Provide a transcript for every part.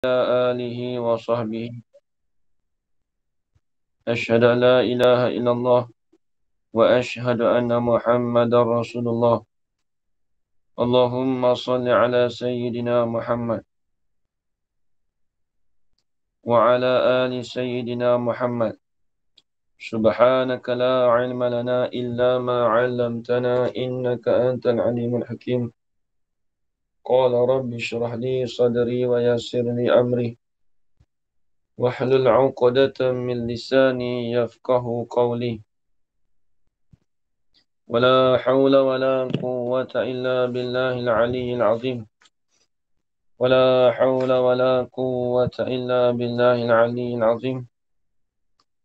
آله وصحبه أشهد أن لا إله إلا الله وأشهد أن محمدا رسول الله. اللهم صل على سيدنا محمد وعلى آل سيدنا محمد. سبحانك لا علم لنا إلا ما علمتنا إنك أنت العليم الحكيم. قال رب اشرح لي صدري ويسر لي أمري واحلل عقدة من لساني يفقه قولي. ولا حول ولا قوة إلا بالله العلي العظيم. ولا حول ولا قوة إلا بالله العلي العظيم.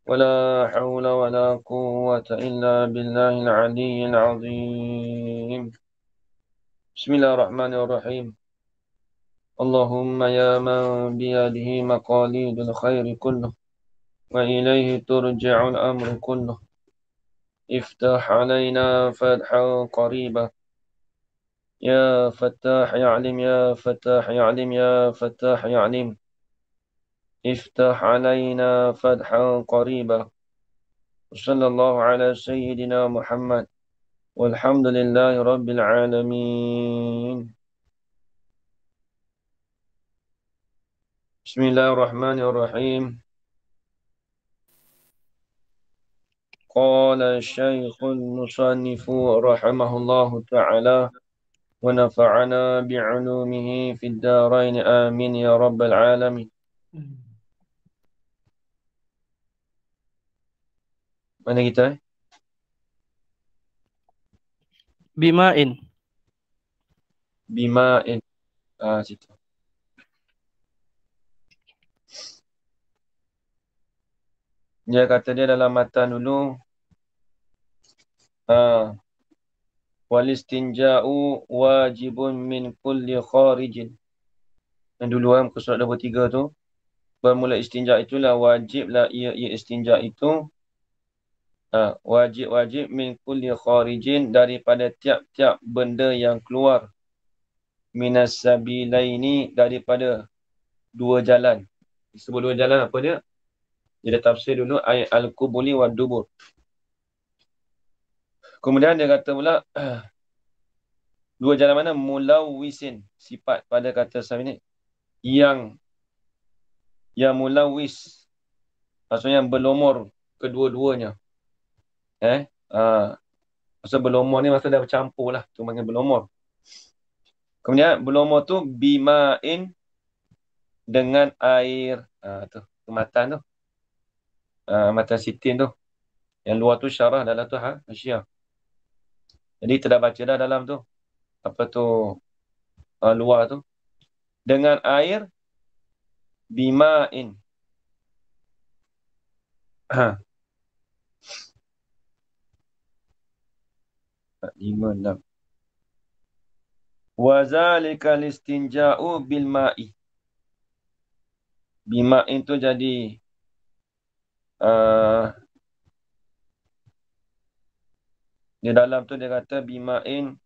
ولا حول ولا قوة إلا بالله العلي العظيم. بسم الله الرحمن الرحيم. اللهم يا من بيده مقاليد الخير كله وإليه ترجع الأمر كله، افتح علينا فتحا قريبا. يا فتاح يا عليم يا فتاح يا عليم يا فتاح يا عليم، افتح علينا فتحا قريبا. وصلى الله على سيدنا محمد والحمد لله رب العالمين. بسم الله الرحمن الرحيم. قال الشيخ المصنف رحمه الله تعالى ونفعنا بعلومه في الدارين آمين يا رب العالمين. Mana kita? Bima'in. Bima'in. Situ. Dia kata dia dalam matan dulu. Walistinja'u wajibun min kulli kharijin. Yang dulu muka surat 23 tu. Bermula istinja' itulah wajiblah ia istinja' itu. Wajib-wajib min kulli kharijin, daripada tiap-tiap benda yang keluar. Minas sabilaini, daripada dua jalan. Disebut dua jalan apa dia? Dia tafsir dulu ayat al-qubuli wa dubur. Kemudian dia kata pula dua jalan mana? Mulawwisin, sifat pada kata sahabat ini yang mulawwis, maksudnya yang berlumur kedua-duanya. Maksud berlumur ni maksud dah bercampur lah, tu panggil berlumur. Kemudian berlumur tu bima'in, dengan air. Tu matan tu. Matan sitin tu. Yang luar tu syarah, dalam tu hasyiah. Jadi kita dah baca dah dalam tu. Apa tu? Luar tu. Dengan air bima'in. 5, 6. Wazalika listinja'u bil ma'i. Bima'in tu jadi di dalam tu dia kata bima'in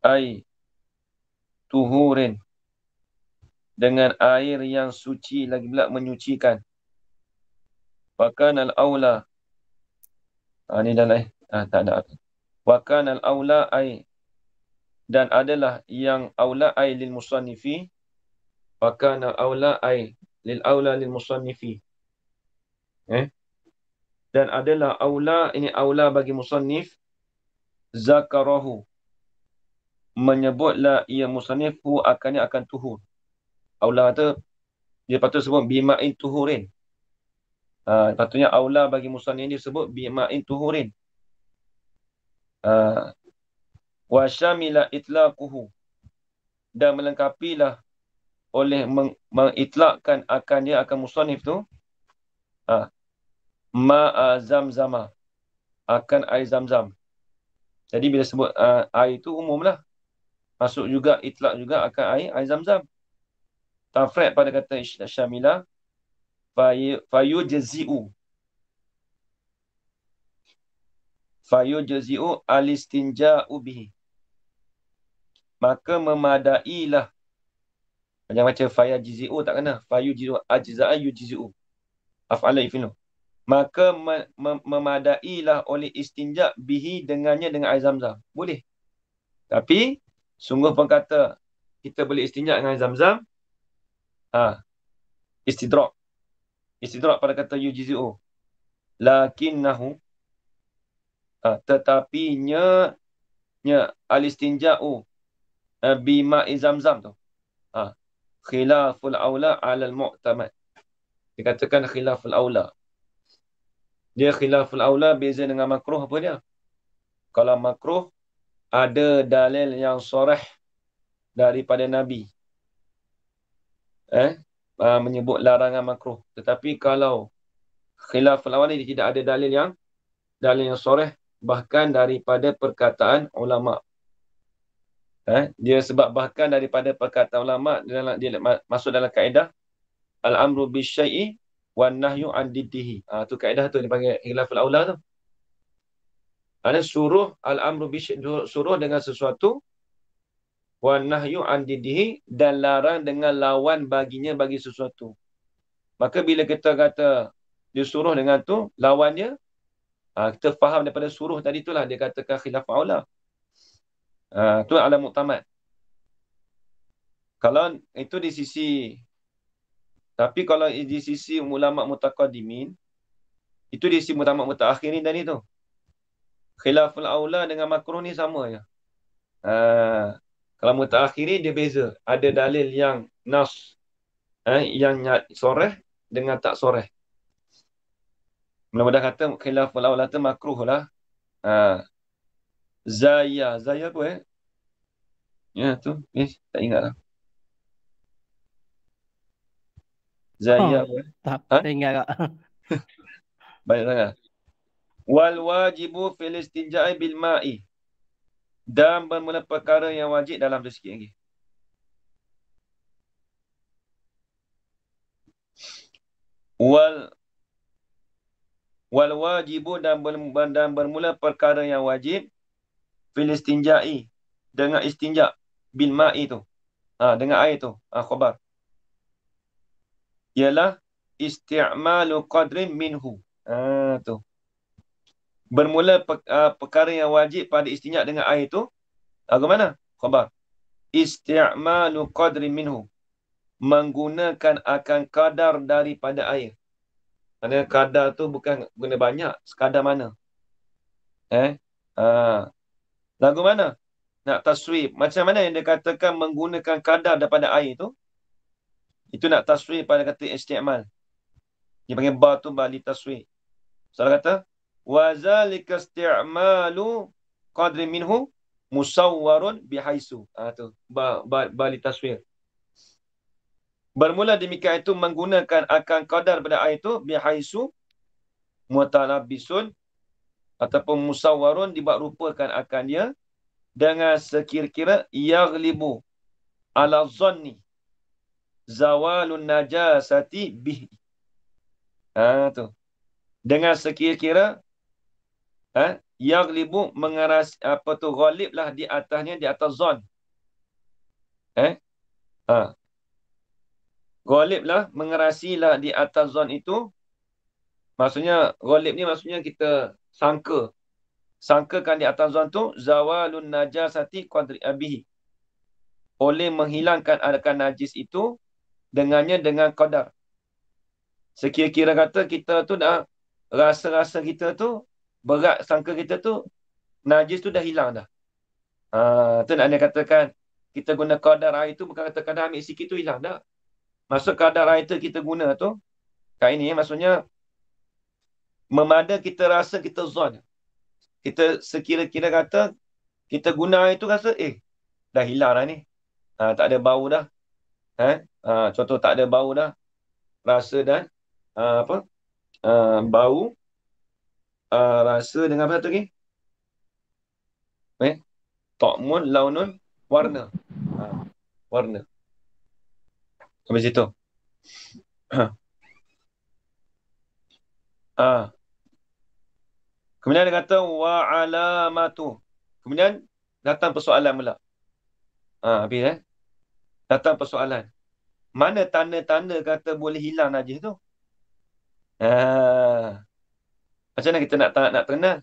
ai tuhurin, dengan air yang suci, lagi pula menyucikan. Wakan al-aula. Ni dalam tak ada. Wakan al-aula ai, dan adalah yang aula ai lil musannifi. Wakan al-aula ai lil aula lil musannifi. Dan adalah aula, ini aula bagi musannif, zakarahu, menyebutlah ia musannif hu akannya akan tuhur. Aula tu dia patut sebut bima'in tuhurin. Patutnya aula bagi musannif ini disebut bima'in tuhurin. Wa syamila itlaquhu, dan melengkapilah oleh mengitlakkan akan dia, akan musannif tu, ma'a zamzama, akan air zamzam. Jadi bila sebut air itu umumlah, masuk juga itlak juga akan air zamzam. Tafriq pada kata syamila, fayujzi'u alistinja'u bihi, maka memadailah Jangan baca fayajizi'u, tak kena. Fayujizu ajza'a yujizi'u. Af'ala ifilu. Maka memadailah oleh istinja bihi dengannya dengan air zam-zam. Boleh. Tapi, sungguh pun kata, kita boleh istinja dengan air zam-zam. Istidrak. Istidrak pada kata yujizi'u. Lakinnahu. Tetapinya al-istinja'u bima'i zam-zam tu. Khilaful aula alal mu'tamad. Dikatakan khilaful aula. Dia khilaful aula beza dengan makruh apa dia? Kalau makruh, ada dalil yang sorah daripada Nabi. Menyebut larangan makruh. Tetapi kalau khilaful aula dia tidak ada dalil yang sorah bahkan daripada perkataan ulama'. Dia sebab bahkan daripada perkataan ulama' dia masuk dalam kaedah al-amru bisyai'i wan nahyu an diddihi. Tu kaedah tu dipanggil khilaful aula tu. Ada suruh al-amru bisyai'i, suruh dengan sesuatu, wan nahyu an diddihi, dan larang dengan lawan baginya bagi sesuatu. Maka bila kita kata disuruh dengan tu, lawannya, kita faham daripada suruh tadi itulah dia katakan khilaful aula. Tu ala mu'tamad. Kalau itu di sisi, tapi kalau di sisi ulama' mutaqaddimin, itu di sisi ulama' mutaakhirin tadi tu. Khilaful aula dengan makruh ni sama je. Kalau mutaakhirin dia beza. Ada dalil yang nas, yang soreh dengan tak soreh. Mudah-mudahan kata khilaful aula tu makruh lah. Zaya apa Ya tu, tak ingat lah. Zaya apa Tak, tak ingat tak. Banyak sangat. Wal wajibu fil istinja'i bil ma'i. Dan bermula perkara yang wajib dalam tu sikit lagi. Wal wajibu dan bermula perkara yang wajib fil istinja'i, dengan istinja' bil ma'i tu. Dengan air tu. Khabar. Ialah isti'malu qadrin minhu. Tu. Bermula perkara yang wajib pada istinja' dengan air tu. Bagaimana? Khabar. Isti'malu qadrin minhu. Menggunakan akan kadar daripada air. Maksudnya kadar tu bukan guna banyak. Sekadar mana? Lagu mana? Nak taswib. Macam mana yang dia katakan menggunakan kadar daripada air tu? Itu nak taswib pada kata isti'mal. Dia panggil ba tu bali taswib. Salah kata, wa zalika isti'malu qadri minhu musawwarun bihaisu. Tu bali taswib. Bermula demikian itu menggunakan akan kadar pada air itu bihaisu mutalabbisun ataupun musawwarun, dibuat rupakan akan dia dengan sekira-kira yaghlibu ala zanni zawalun najasati bihi. Tu. Dengan sekira-kira yaghlibu mengeras ghalib lah di atasnya, di atas zon. Ghalib lah, mengerasilah di atas zon itu. Maksudnya ghalib ni maksudnya kita sangkakan di atas zon tu zawalun najasati qadri abihi, oleh menghilangkan akan najis itu dengannya dengan qadar. Sekira-kira kata kita tu dah rasa-rasa kita tu berat, sangka kita tu najis tu dah hilang dah. Tu nak dia katakan kita guna qadar air tu bukan kata kadar ambil sikit tu hilang dah. Maksud kadar air tu kita guna tu kat ini maksudnya memada kita rasa kita zon. Kita sekira-kira kata kita guna air tu rasa dah hilang dah ni. Tak ada bau dah. Contoh tak ada bau dah. Rasa dan bau, rasa dengan apa tu lagi? Ta'mun, launun, warna. Warna. Sampai situ. Kemudian dia kata wa alamatu. Kemudian datang persoalan pula. Habis Datang persoalan. Mana tanda-tanda kata boleh hilang najis tu? Ah, macam mana kita nak kenal?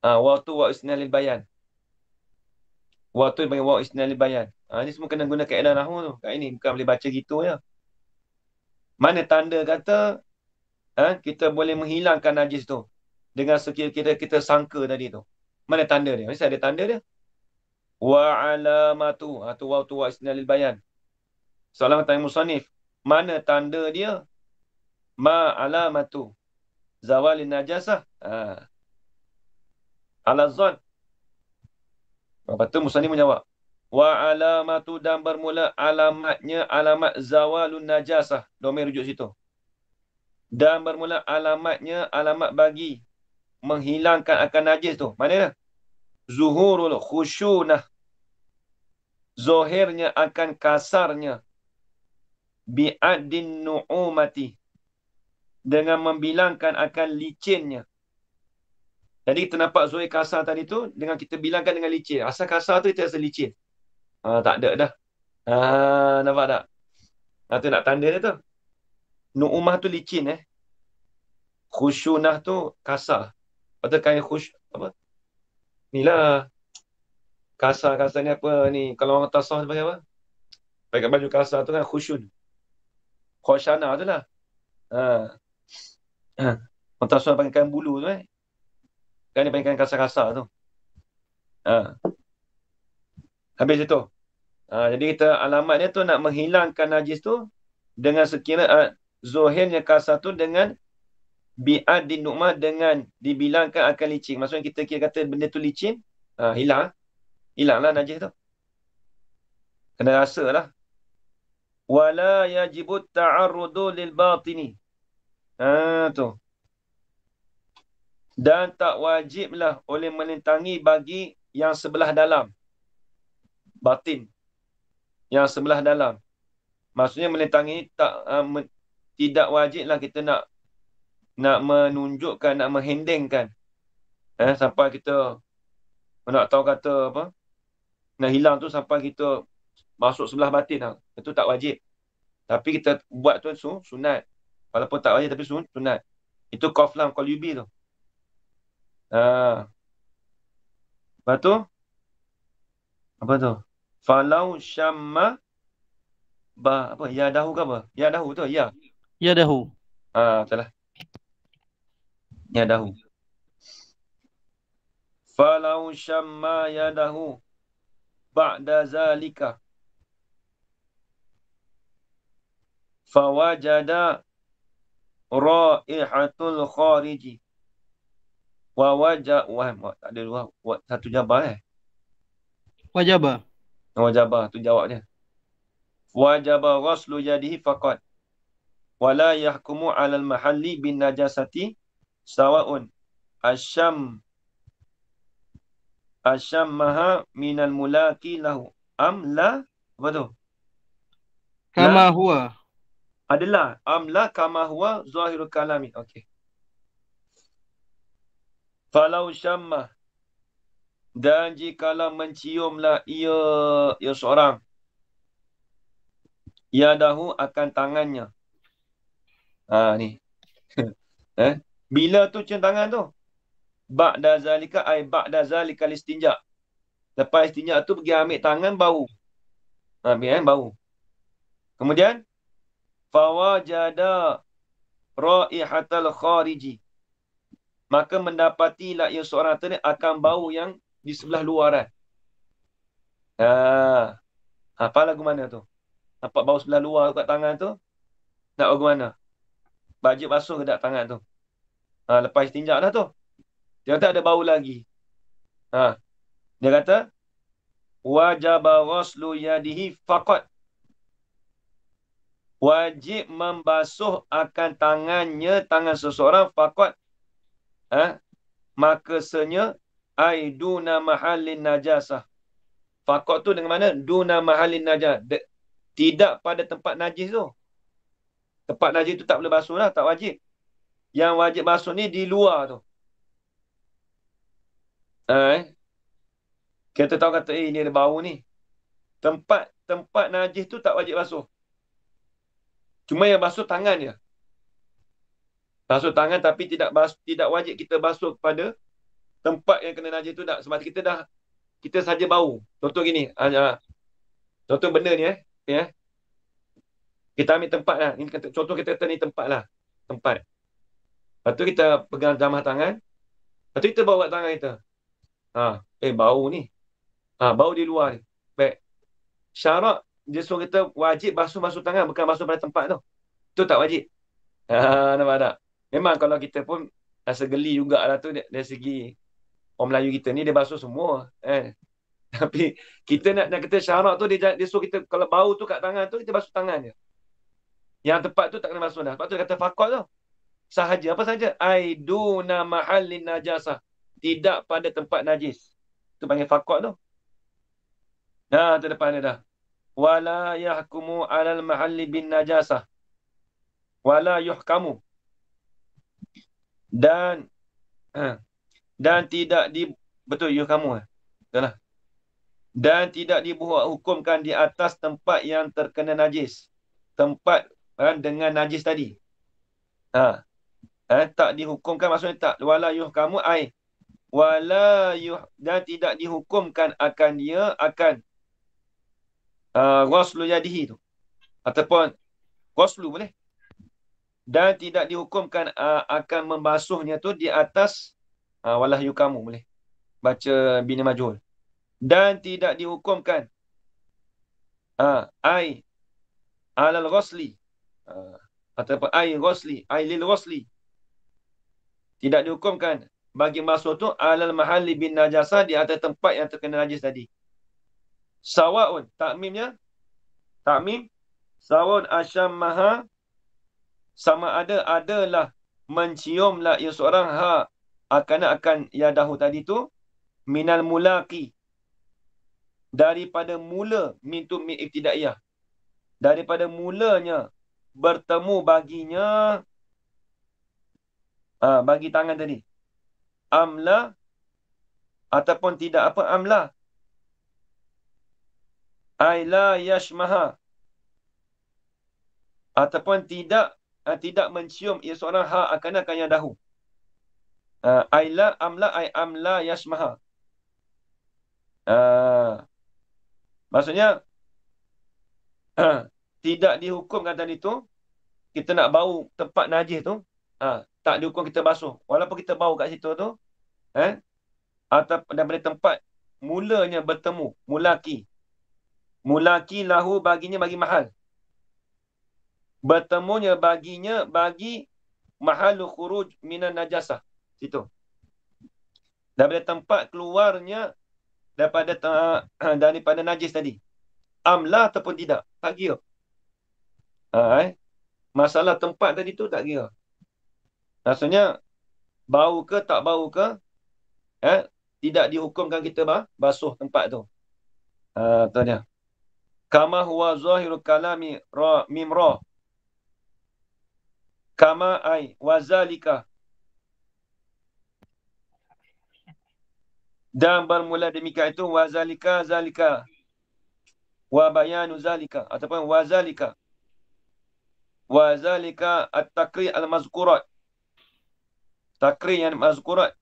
Waktu wa isnalil bayan. Waktu panggil wa isnalil bayan. Ni semua kena guna kaedah nahwu tu. Kat ini bukan boleh baca gitu je. Mana tanda kata kita boleh menghilangkan najis tu dengan sekira kita sangka tadi tu. Mana tanda dia? Mesti ada tanda dia. Wa alamatu. Tu waktu wa isnalil bayan. Soalan tanya musannif. Mana tanda dia? Ma alamatu zawalin najasah. Ala zon. Lepas tu musannif menjawab. Wa alamatu dan bermula alamatnya alamat zawalun najasah. Domain rujuk situ. Dan bermula alamatnya alamat bagi menghilangkan akan najis tu. Mana dia? Zuhurul khusyunah. Zohirnya akan kasarnya. Bi'addin nu'umati. Dengan membilangkan akan licinnya. Jadi kita nampak zohir kasar tadi tu dengan kita bilangkan dengan licin. Asal kasar tu kita rasa licin. Tak ada dah. Nampak tak? Tu nak tanda dia tu. Nu'umah tu licin Khusyunah tu kasar. Atau kain apa? Inilah. Kasar-kasar ni apa ni? Kalau orang tasawuf pakai apa? Pakai baju kasar tu kan khusyun. Khosyana tu lah. Ha. Orang tasawuf pakai kain bulu tu Kan dia pakai kain kasar-kasar tu. Habis itu. Jadi kita alamat dia tu nak menghilangkan najis tu dengan sekira zohirnya kasar tu dengan bi'ad din nu'mah dengan dibilangkan akan licin. Maksudnya kita kira kata benda tu licin, hilang. Hilanglah najis tu. Kena rasa lah. Wala yajibut ta'arrudu lil batini. Tu. Dan tak wajiblah oleh melintangi bagi yang sebelah dalam. Batin. Yang sebelah dalam. Maksudnya melintangi tidak wajiblah kita nak menunjukkan, nak menghendingkan. Sampai kita nak tahu kata apa, nak hilang tu sampai kita masuk sebelah batin. Itu tak wajib. Tapi kita buat tu sunat. Walaupun tak wajib tapi sunat. Itu qaflam qalyubi tu. Lepas tu apa tu? Falau syamma apa? Ya dahu ke apa? Ya dahu tu, ya. Ya dahu. Betul lah. Ya dahu. Falau syamma ya dahu ba'da zalika fawajada raihatul khariji wa tak ada dua satu jabar Wajaba. Wajabah tu jawabnya. Wajaba ghuslu yadihi faqat wala yahkumu 'alal mahalli bin najasati sawa'un asyammaha minal mulaki lahu am la. Apa tu? Kama huwa. Adalah am la kama huwa zahirul kalami. Okey. Falau syammah, dan jikalau menciumlah ia seorang yadahu akan tangannya. Ni. Bila tu cium tangan tu? Ba'da zalika ay ba'da zalika listinja. Lepas istinja tu pergi ambil tangan bau. Ambil bau. Kemudian fawajada raihatal khariji. Maka mendapatilah ia seorang tu akan bau yang di sebelah luaran. Apa lagu mana tu? Nampak bau sebelah luar kat tangan tu? Nak lagu mana? Wajib basuh ke tak tangan tu? Lepas istinja dah tu. Dia kata ada bau lagi. Dia kata wajaba ghuslu yadihi faqat. Wajib membasuh akan tangannya, tangan seseorang faqat. Maka senya aiduna mahallin najasah. Faqat tu dengan mana? Duna mahallin najasah. Tidak pada tempat najis tu. Tempat najis tu tak boleh basuh lah, tak wajib. Yang wajib basuh ni di luar tu. Kita tahu kata, ini ada bau ni. Tempat najis tu tak wajib basuh. Cuma yang basuh tangan je. Basuh tangan tapi tidak wajib kita basuh kepada tempat yang kena najis tu tak. Sebab kita saja bau. Contoh gini. Contoh benda ni ya. Kita ambil tempat lah. Ini contoh kita kata ni tempat lah. Tempat. Lepas tu kita pegang jamah tangan. Lepas tu kita bawa tangan kita. Bau ni. Bau di luar ni. Baik. Syarat dia suruh kita wajib basuh tangan. Bukan basuh pada tempat tu. Itu tak wajib. Nampak tak? Memang kalau kita pun rasa geli jugalah tu dari segi orang Melayu kita ni dia basuh semua. Tapi kita nak kata syarat tu dia suruh kita kalau bau tu kat tangan tu kita basuh tangan je. Yang tempat tu tak kena basuh dah. Sebab tu dia kata faqat tu. Sahaja. Apa sahaja? Aiduna mahallin najasah. Tidak pada tempat najis. Itu panggil faqat tu. Tu depan dia dah. Wala yahkumu alal mahalli bin najasah. Wala yuhkamu. Dan tidak betul yuhkamu. Betul lah. Dan tidak dibuat hukumkan di atas tempat yang terkena najis. Tempat dengan najis tadi. Tak dihukumkan maksudnya tak. Wala yuhkamu dan tidak dihukumkan akan dia akan ghuslu yadihi tu. Ataupun ghuslu boleh. Dan tidak dihukumkan akan membasuhnya tu di atas wala yuhkamu boleh. Baca bina majhul. Dan tidak dihukumkan alal ghusli ataupun lil ghusli. Tidak dihukumkan bagi basuh tu alal mahalli bin najasah di atas tempat yang terkena najis tadi. Sawaun takmim sawaun asyammaha sama adalah menciumlah ia seorang akan yadahu tadi tu minal mulaqi daripada mula min ibtidaiyah daripada mulanya bertemu baginya bagi tangan tadi amla ataupun tidak amla la yashmaha ataupun tidak mencium ia seorang akan yadahu amla yashmaha maksudnya tidak dihukumkan tadi tu kita nak bau tempat najis tu tak dihukum kita basuh walaupun kita bau kat situ tu atau daripada tempat mulanya bertemu mulaki lahu baginya bagi mahal bertemunya baginya bagi mahalu khuruj minan najasah situ daripada tempat keluarnya daripada najis tadi amla ataupun tidak tak kira masalah tempat tadi tu tak kira maksudnya bau ke tak bau ke tidak dihukumkan kita basuh tempat tu tu dia kama huwa zahiru kalami mimra kama wazalika dan bermula demikian itu wazalika wa bayanu zalika ataupun wazalika at-taqri al-mazkurat takri yang mazkurat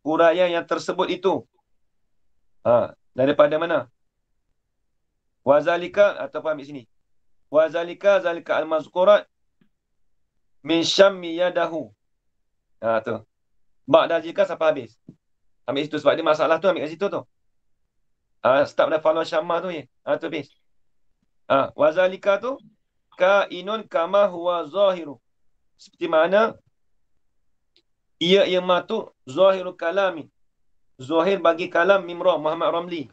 uraian yang tersebut itu daripada mana wazalika ataupun ambil sini wazalika al-mazkurat min syammi yadahu tu ba'da zalika sampai habis ambil situ sebab dia masalah tu ambil kat situ tu start pada fa'al syamma tu tu habis wazalika tu kainun kama huwa zahiru seperti mana ia matu zahiru kalami zahir bagi kalam Mimrah Muhammad Ramli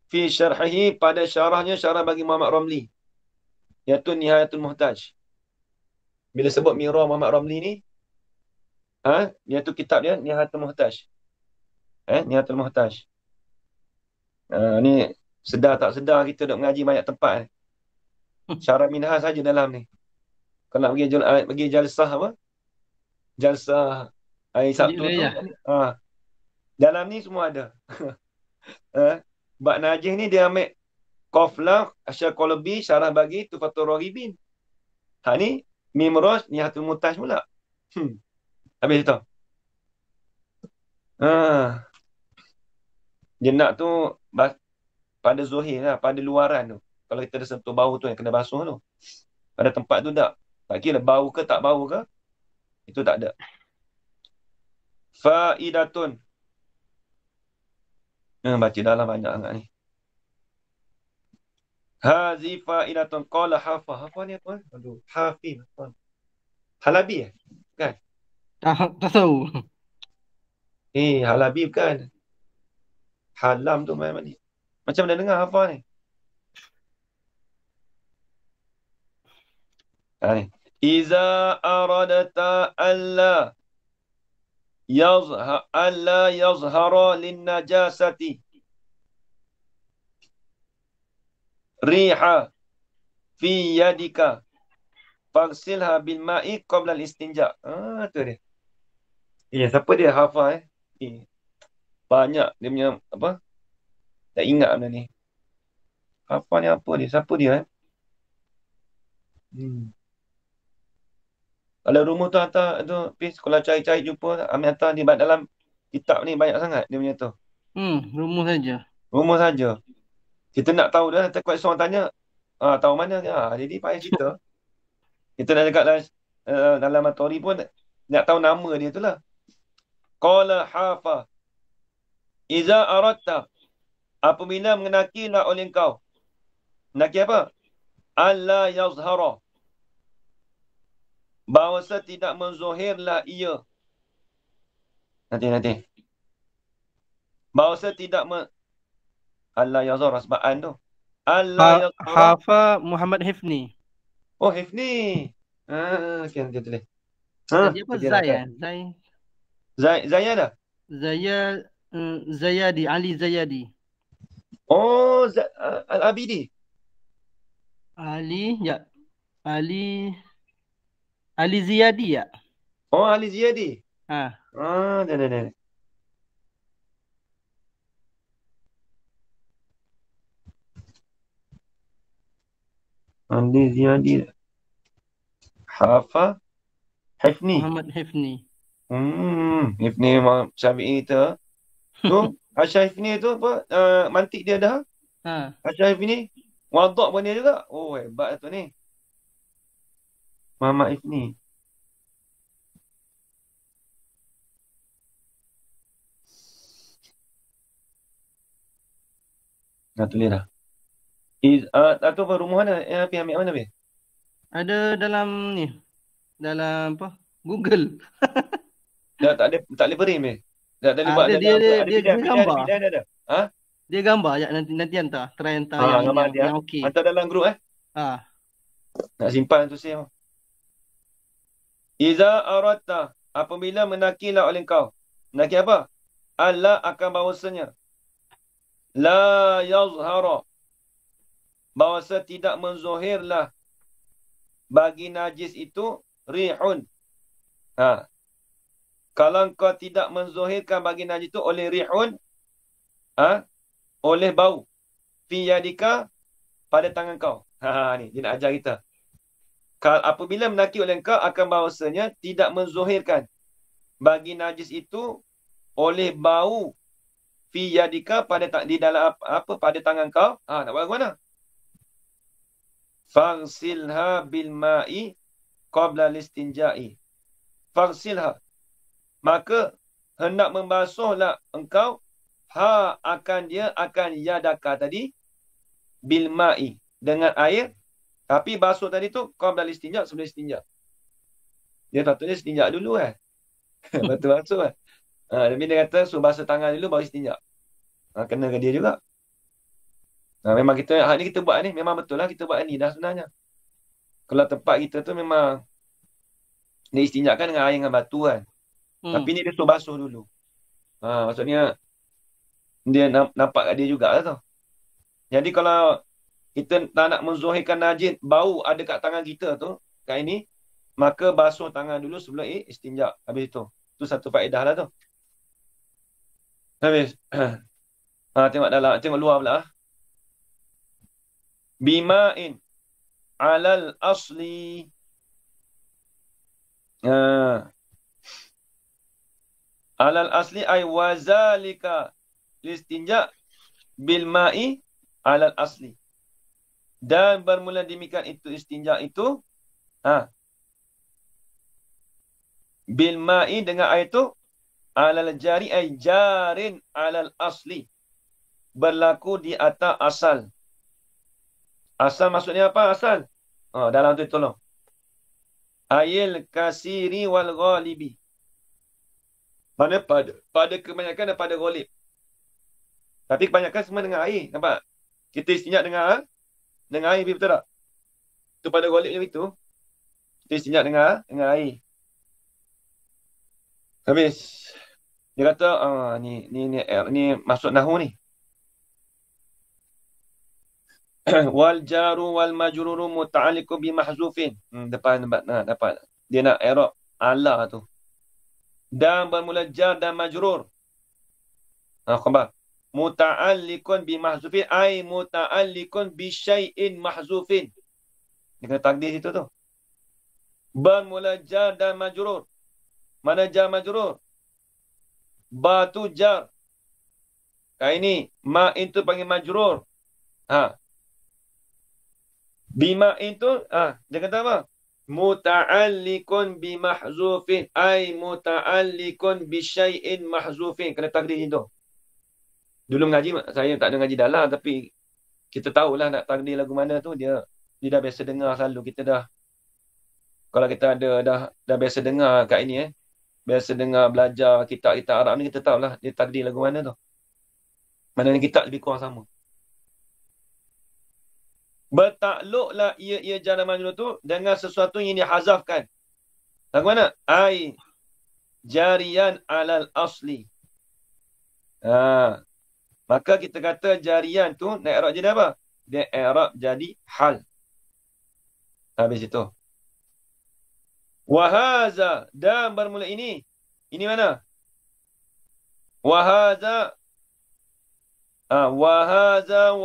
fi syarhihi pada syarah bagi Muhammad Ramli iaitu Nihayatul Muhtaj. Bila sebut Mimrah Muhammad Ramli ni iaitu kitab dia Nihayatul Muhtaj. Nihayatul Muhtaj. Ni sedar tak sedar kita duk mengaji banyak tempat syarah minhaj saja dalam ni. Kalau nak pergi jalsah jalsah hari Sabtu tu dalam ni semua ada. Bab najis ni dia ambil Qaflah Asyaqalabi syarah bagi Tufatul Raghibin. Ha ni mimros nihatul mutaj pula. Habis tu. Ha, dia nak tu pada zuhir lah, pada luaran tu. Kalau kita ada sentuh bau tu yang kena basuh tu. Pada tempat tu tak. Tak kira bau ke tak bau ke. Itu tak ada. Faidatun. Baca dalam banyak sangat ni. Hazi faidatun qala hafa. Hafa ni apa? Aduh, hafi. Halabi kan? Tak tahu. Halabi bukan. Halam tu mana ni? Macam mana dengar hafa ni? Ha ni. Iza aradata alla yazhara lin najasati riha fi yadika fagsilha bil ma'i qabla al istinja. Tu dia. Siapa dia hafal banyak dia punya apa? Tak ingat benda ni. Hafal ni apa dia? Siapa dia Kalau rumah tu hantar tu, please kalau cari-cari jumpa, ambil hantar di dalam kitab ni banyak sangat dia punya tu. Rumus saja. Rumah saja. Kita nak tahu dah, nanti kalau seorang tanya, tahu mana ke? Jadi payah cerita. Kita nak cakap dalam materi pun nak tahu nama dia tu lah. Qala hafa. Iza aradta. Apabila mengenakilah oleh engkau. Menaki apa? Alla yazhara. Bahawasa tidak menzuhirlah ia. Nanti. Bahawasa tidak Alla yazhara sebab an tu. Alla yazhara. Hafa Muhammad Hifni. Oh, Hifni. Okay, nanti tulis. Tadi apa Zai Zai ada? Zayadi, Ali Zayadi. Oh, Al-Abidi. Ali Ziyadi ya? Oh, Ali Ziyadi. Dah. Ali Ziyadi. Hafa Hifni. Muhammad Hifni. Hifni memang Syafi'i tu. Tu, Hasyah Hifni tu apa? Mantik dia dah. Hasyah Hifni. Wadak pun dia juga. Oh, hebat tu ni. Muhammad Hifni. Dah tulis dah. Atau apa rumah mana? Api ambil mana Api? Ada dalam ni. Dalam apa? Google. Dah tak boleh beri Api. Tak boleh buat dia gambar. Ada. Dia gambar ya, nanti hantar. Try hantar yang okey. Hantar dalam grup Nak simpan tu save. Iza aradta, apabila menakilah oleh kau. Menaki apa? Allah akan bahawasanya la yazhara, bahawasa tidak menzuhirlah bagi najis itu rihun. Kalau kau tidak menzuhirkan bagi najis itu oleh rihun, oleh bau, fi yadika, pada tangan kau. Ni dia nak ajar kita. Apabila menaki oleh engkau akan bahawasanya tidak menzuhirkan bagi najis itu oleh bau fi yadika, di dalam apa pada tangan kau. Nak buat mana? Fagsilha bil ma'i qabla listinja'i. Fagsilha, maka hendak membasuhlah engkau akan yadaka tadi bil ma'i, dengan air. Tapi basuh tadi tu qabla listinja, sebelum istinja. Dia patutnya istinja dulu kan. Betul basuh kan. Tapi dia kata suruh basuh tangan dulu baru istinja. Kena ke dia juga. Memang kita ni kita buat ni memang betul lah, kita buat ni dah sebenarnya. Kalau tempat kita tu memang dia istinjakan dengan air dengan batu kan. Tapi ni dia suruh basuh dulu. Maksudnya dia nampak kat dia jugalah tu. Jadi kalau kita tak nak menzuhirkan najis, bau ada kat tangan kita tu, kat ini, maka basuh tangan dulu sebelum istinja. Habis itu. Itu satu faedah lah tu. Habis. Tengok dalam, tengok luar pula. Bima'in alal asli. Alal asli ay wazalika listinja bil ma'i alal asli. Dan bermula demikian itu istinja itu bil ma'i dengan air itu alal jari ay jarin alal asli. Berlaku di atas asal. Asal maksudnya apa asal? Dalam tu tolong. Ayil kasiri wal ghalibi. Mana pada kebanyakan dan pada ghalib. Tapi kebanyakan semua dengan air. Nampak? Kita istinja dengan air, betul tak? Itu pada ghalibnya itu. Kita istinja dengan air. Habis. Dia kata, ni masuk nahu ni. Wal jaru wal majruru muta'alliqu bi mahzufin. Dapat. Dia nak i'rab ala tu. Dan bermula jar dan majrur. Khabar. Muta'alliqun bi mahzufin ay muta'alliqun bi syai'in mahzufin. Dia kena takdir situ tu. Bermula jar dan majrur. Mana jar majrur? Ba tu jar. Ini ma itu panggil majrur. Bima itu dia kata apa? Muta'alliqun bi mahzufin ay muta'alliqun bi syai'in mahzufin. Kena takdir itu. Dulu mengaji, saya tak ada ngaji dalam, tapi kita tahulah nak takdir lagu mana tu, dia dah biasa dengar selalu. Kita dah, kalau kita dah biasa dengar kat ini, biasa dengar belajar kitab-kitab Arab ni, kita tahulah dia takdir lagu mana tu. Mana kitab lebih kurang sama. Bertakluklah ia jar dan majrur tu dengan sesuatu yang dihazafkan. Lagu mana? Ai jarian alal asli. Maka kita kata jarian tu nak i'rab jadi apa? Dia i'rab jadi hal. Habis itu. Wahaza dan bermula ini. Ini mana? Wahaza. Wahaza.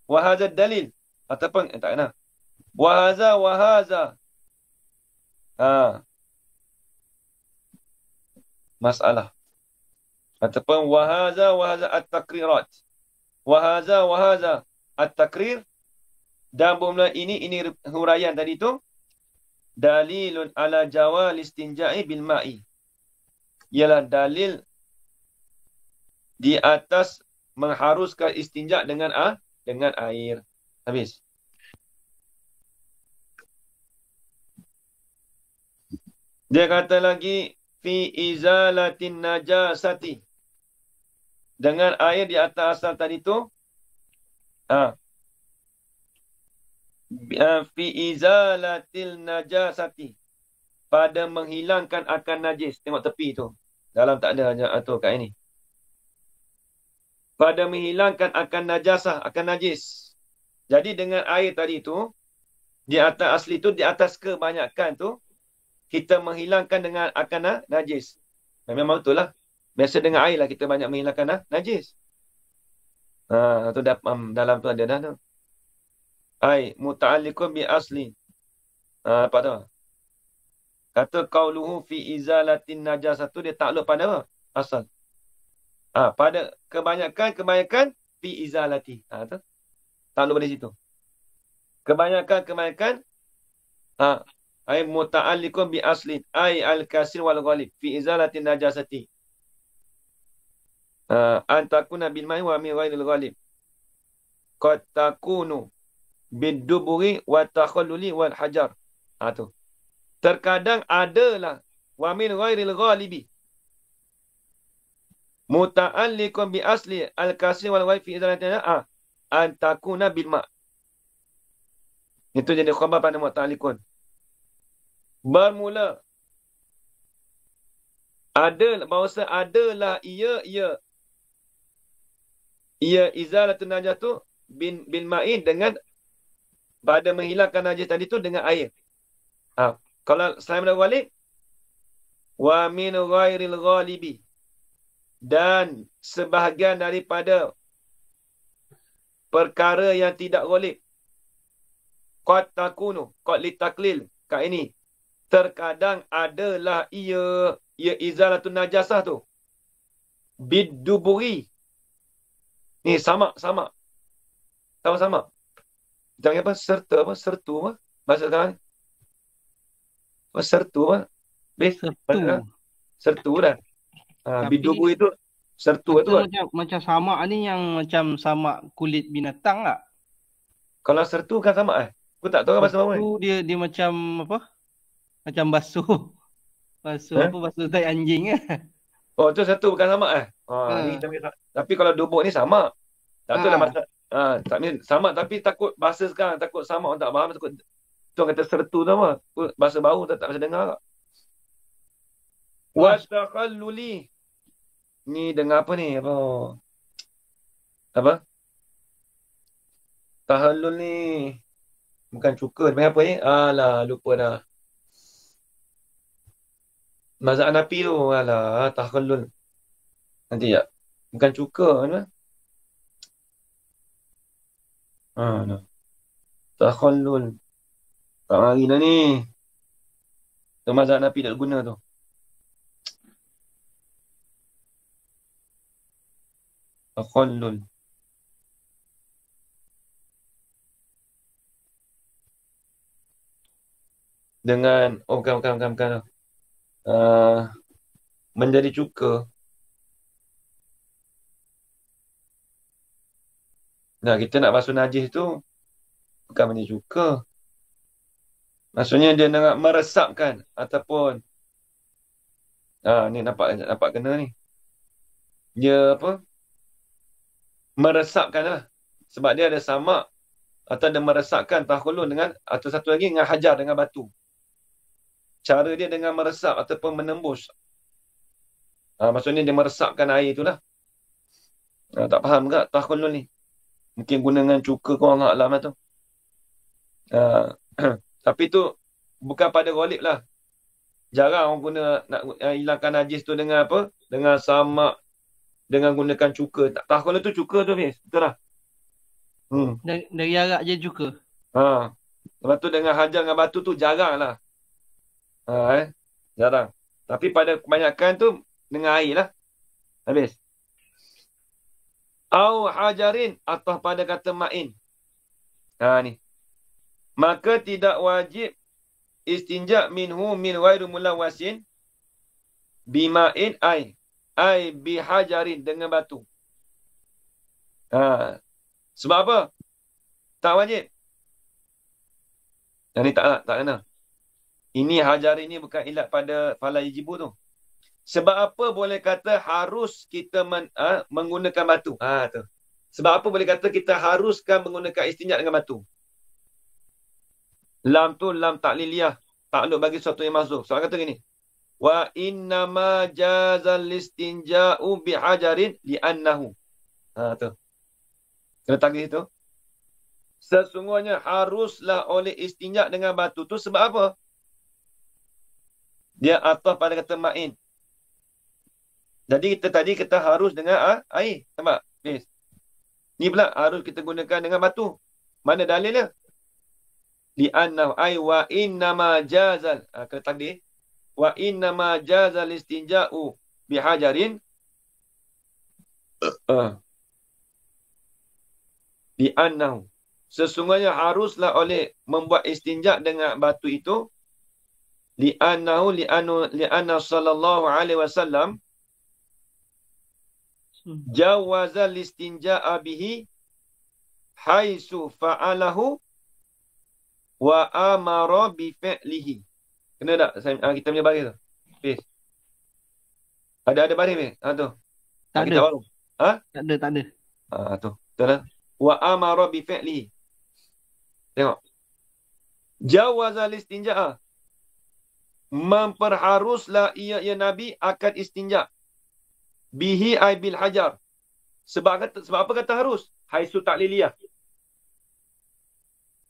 Wahaza dalil. Ataupun tak kena. Wahaza. Masalah. Ataupun wahaza at-takrirat. Wahaza at-takrir. Dan bermula ini huraian tadi tu. Dalilun ala jawal istinja'i bil ma'i. Ialah dalil di atas mengharuskan istinja dengan air. Habis. Dia kata lagi fi izalatin najasati. Dengan air di atas asal tadi tu fi izalatil najasati. Pada menghilangkan akan najis. Tengok tepi tu. Dalam tak ada tu kat ini. Pada menghilangkan akan najasah, akan najis. Jadi dengan air tadi tu, di atas asli tu, di atas kebanyakan tu, kita menghilangkan dengan akan najis. Memang betul lah. Biasa dengan air lah kita banyak menghilangkan najis. Tu dalam tu ada dah tu. Ai muta'alliqun bi asli. Apa tu? Kata qauluhu fi izalatin najasah tu dia takluk pada apa? Asal. Pada kebanyakan fi izalati. Tu. Takluk pada situ. Kebanyakan ay muta'alliqun bi aslin ay al-kasir wal ghalib fi izalati najasati. Antakuna bil ma'i wa min ghairil ghalib. Qad takunu bid-duburi wa takhalluli wal hajar. Tu. Terkadang adalah wa min ghairil ghalibi. Muta'alliqun bi asli al-kasir wal ghalib fi izalati antakuna bil ma'. Itu jadi khabar pada muta'alliqun. Bermula bahawasa adalah ia izalatun najah tu bil ma'in dengan pada menghilangkan najis tadi tu dengan air. Kalau selain daripada ghalib wa min ghairil ghalibi dan sebahagian daripada perkara yang tidak ghalib qad takunu qad litaklil kat ini terkadang adalah ia izalatun najasah tu. Biduburi. Ni sama. Tahu sama? Jangan apa? Serta apa? Sertu apa? Bahasa sekarang. Apa? Sertu apa? Sertu. Sertu dah. Biduburi tu. Sertu tu kan. Macam samak ni yang macam samak kulit binatang tak? Kalau sertu kan sama Aku tak tahu bahasa apa ni. Dia macam apa? Macam basuh. Basuh tai anjing . Oh, tu satu bukan sama ni kita tapi kalau dubuk ni sama. Tak tahu dah masa. Tak ni sama tapi takut bahasa sekarang, takut sama orang tak faham, takut tu kata sertu tu apa? Bahasa baru tak bisa dengar. Wa takhalluli. Ni dengar apa ni? Apa? Tahallul ni bukan cuka, dia apa ni? Alah, lupa dah. Mazhab Hanafi tu, tahallul. Nanti ya. Bukan cuka kan? Tahallul. Tak hari dah ni. Tu mazhab Hanafi tak guna tu. Tahallul. Dengan bukan. Menjadi cuka. Nah, kita nak basuh najis tu bukan menjadi cuka. Maksudnya dia nak meresapkan ataupun ni nampak kena ni. Dia apa? Meresapkan lah. Sebab dia ada samak atau dia meresapkan tahallul dengan, atau satu lagi dengan hajar, dengan batu. Cara dia dengan meresap ataupun menembus. Maksudnya dia meresapkan air tu lah. Tak faham tak tahallul ni? Mungkin guna dengan cuka kau Allah Alam lah tu. Tapi tu bukan pada ghalib lah. Jarang orang guna nak hilangkan najis tu dengan apa? Dengan samak, dengan gunakan cuka. Tahallul tu cuka tu, Fiz. Betul lah. Dari arak je cuka. Lepas tu dengan hajar dengan batu tu jarang lah. Jarang. Tapi pada kebanyakan tu dengan air lah. Habis. Au hajarin, atau pada kata ma'in. Ni. Maka tidak wajib istinja minhu min ghairu mulawasin bima'in ai bihajarin, dengan batu. Sebab apa? Tak wajib. Yang ni tak kena. Ini hajar ini bukan ilat pada fala yajibu tu. Sebab apa boleh kata harus kita menggunakan batu? Tu. Sebab apa boleh kata kita haruskan menggunakan istinja dengan batu? Lam tu lam ta'liliyah. Takluk bagi sesuatu yang masuk. Soal kata gini. Wa innama jazal istinja'u bihajarin li'annahu. Tu. Kena tagih tu. Sesungguhnya haruslah oleh istinja dengan batu tu sebab apa? Dia ataf pada kata ma'in. Jadi kita harus dengan air. Nampak? Yes. Ni pula harus kita gunakan dengan batu. Mana dalilnya? Li'annahu ay wa innama jazal. Kena takdir. Wa innama jazal istinja'u bihajarin. Li'annahu. Sesungguhnya haruslah oleh membuat istinja dengan batu itu. Li'anna sallallahu alaihi wasallam jawazal istinja'a bihi haisu fa'alahu wa amara bi fi'lihi. Kena tak? Kita punya baris tu. Please. Ada baris ni? Tu. Tak ada. Baru. Tak ada. Tu. Betul lah. Wa amara bi fi'lihi. Tengok. Jawazal istinja'a. Memperharuslah ia Nabi akan istinja. Bihi ay bil hajar. Sebab apa kata harus? Haisu ta'liliyah.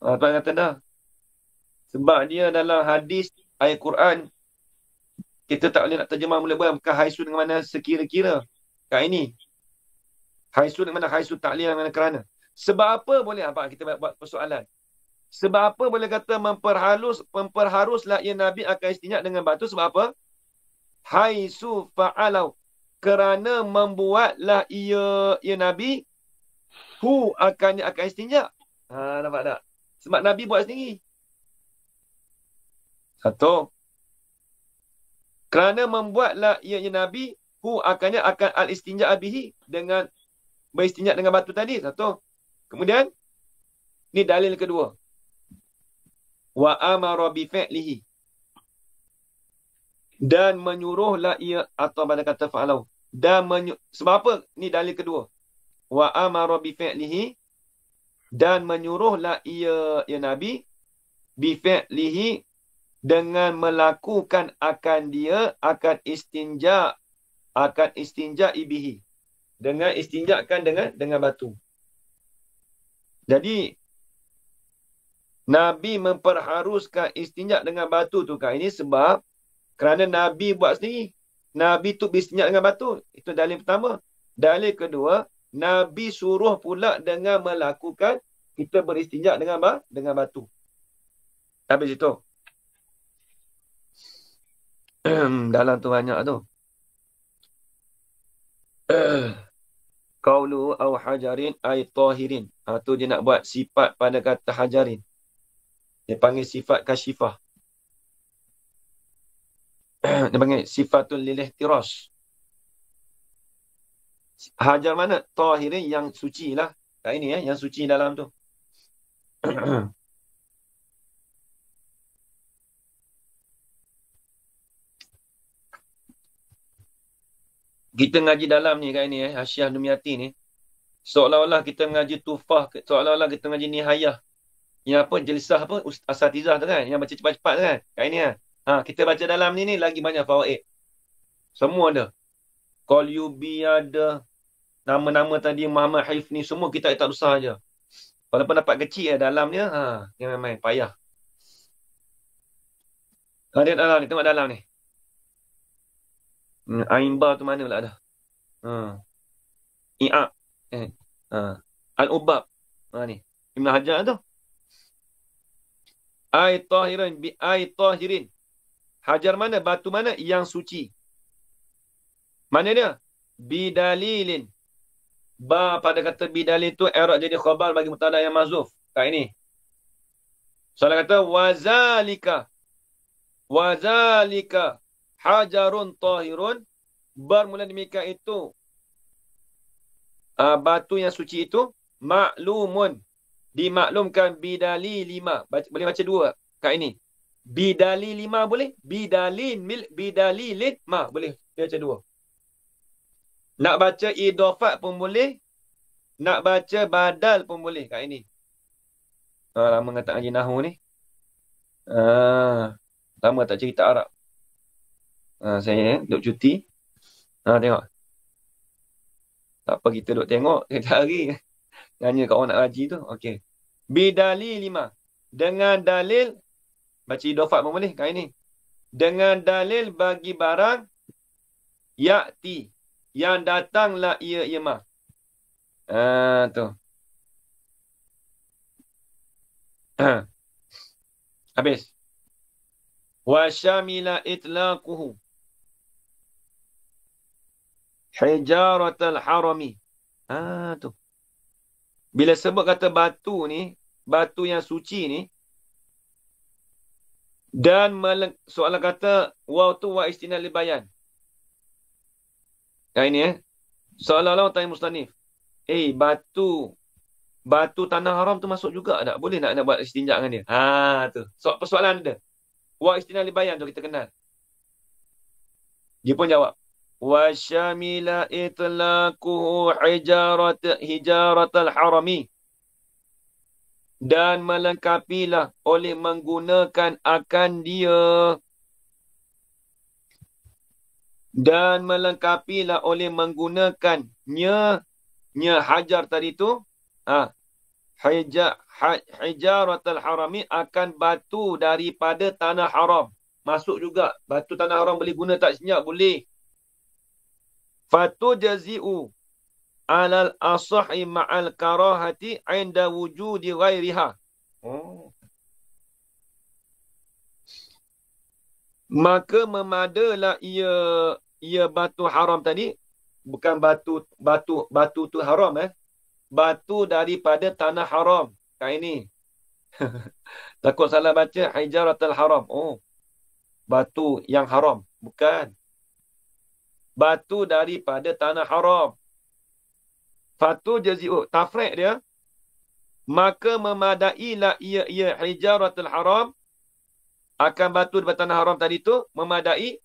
Tuan kata dah. Sebab dia dalam hadis ayat Quran, kita tak boleh nak terjemah mula-mula bukan haisu dengan mana sekira-kira. Kat ini. Haisu dengan mana haisu ta'liliyah dengan mana kerana. Sebab apa boleh? Kita buat persoalan. Sebab apa boleh kata memperharuslah ia Nabi akan istinja dengan batu? Sebab apa? Haisu fa'alau. Kerana membuatlah ia Nabi akan istinja. Nampak tak? Sebab Nabi buat sendiri. Satu. Kerana membuatlah ia Nabi akan al-istinja bihi, dengan beristinja dengan batu tadi. Satu. Kemudian ni dalil kedua. Wa amara bi fi'lihi. Dan menyuruhlah ia, atau pada kata fa'alau. Sebab apa? Ni dalil kedua. Wa amara bi fi'lihi. Dan menyuruhlah ia Nabi bi fi'lihi, dengan melakukan akan istinja bihi, dengan istinjakan dengan batu. Jadi Nabi memperharuskan istinja dengan batu tu kan ini sebab kerana Nabi buat sendiri. Nabi tu beristinja dengan batu. Itu dalil pertama. Dalil kedua, Nabi suruh pula dengan melakukan kita beristinja dengan batu. Habis itu. Dalam tu banyak tu. Qaulu au hajarin ay tahirin. Tu dia nak buat sifat pada kata hajarin. Dia panggil sifat kasyifah. Dia panggil sifatul lil ihtiras. Hajar mana? Tahirin, yang suci lah. Kat ini yang suci dalam tu. Kita ngaji dalam ni kat ini Hasyiah Dumyati ni. Seolah-olah kita ngaji Tufah, seolah-olah kita ngaji Nihayah. Yang apa? Jelisah apa? Asatizah tu kan? Yang baca cepat-cepat tu kan? Kat ini kita baca dalam ni lagi banyak fawaid. Semua ada. Qalyubi ada. Nama-nama tadi Muhammad Haif ni semua kita tak usah aja. Walaupun dapat kecil dalam dia, jangan main payah. Dia dalam ni, tengok dalam ni. Aimba tu mana pula dah? I'ab. Al-Ubab. Ni. Ibn Hajar tu. Ay tahirin bi ay tahirin. Hajar mana? Batu mana? Yang suci. Mana dia? Bidalilin. Pada kata bidalil tu i'rab jadi khabar bagi mubtada yang mahzuf. Kat ini. Soalan kata wazalika hajarun tahirun. Bermula demikian itu batu yang suci itu maklumun, dimaklumkan bidali 5. Boleh baca 2 kat ini. Bidali 5 boleh, bidalilin boleh. Dia baca 2. Nak baca idafat pun boleh, nak baca badal pun boleh kat ini. Lama tak ngaji nahwu ni. Lama tak cerita Arab. Saya duduk cuti. Tengok. Tak apa kita duduk tengok setiap hari. Tanya kat orang nak haji tu. Okey. Bidali 5. Dengan dalil, baca idafat pun boleh kat ini. Dengan dalil bagi barang ya'ti, yang datanglah ia ma. Tu. Habis. Wa syamila itlaquhu hijaratal harami. Tu. Bila sebut kata batu ni, batu yang suci ni, dan soalan kata waw tu wa istinad li bayan. Ini seolah-olah tanya mustanif. Batu tanah haram tu masuk juga tak? Boleh nak buat istinja dengan dia? Tu. Persoalan ada. Wa istinad li bayan tu kita kenal. Dia pun jawab. Wa syamila itlaquhu hijaratal harami. Dan melengkapilah oleh menggunakan akan dia. Dan melengkapilah oleh menggunakannya hajar tadi tu. Hijaratal harami, akan batu daripada tanah haram. Masuk juga. Batu tanah haram boleh guna tak senyap? Boleh. Fatujzi'u alal asahi ma'al karahati 'inda wujudi ghairiha. Maka memadalah ia batu haram tadi. Bukan batu tu haram batu daripada tanah haram. Kayak ini. Takut salah baca hijaratul haram. Oh, batu yang haram. Bukan. Batu daripada tanah haram. Fatu jazi'u. Tafriq dia. Maka memadailah ia hijaratul haram. Akan batu daripada tanah haram tadi tu. Memadai.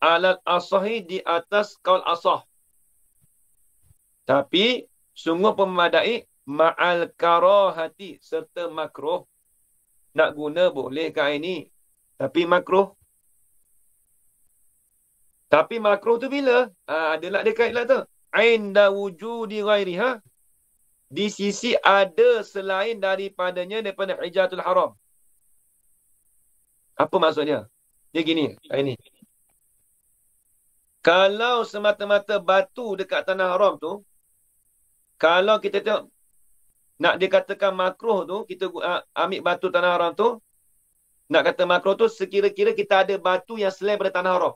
Alal asahi di atas kaul asah. Tapi sungguh pemadai ma'al karahati serta makruh. Nak guna boleh kat ini. Tapi makruh. Tapi makruh tu bila? Adalah dia kaitlah tu. Inda wujudi ghairiha. Di sisi ada selain daripadanya daripada hijratul haram. Apa maksudnya? Dia gini. Ini. Kalau semata-mata batu dekat tanah haram tu. Kalau kita tengok. Nak dikatakan makruh tu. Kita ambil batu tanah haram tu. Nak kata makruh tu. Sekira-kira kita ada batu yang selain daripada tanah haram.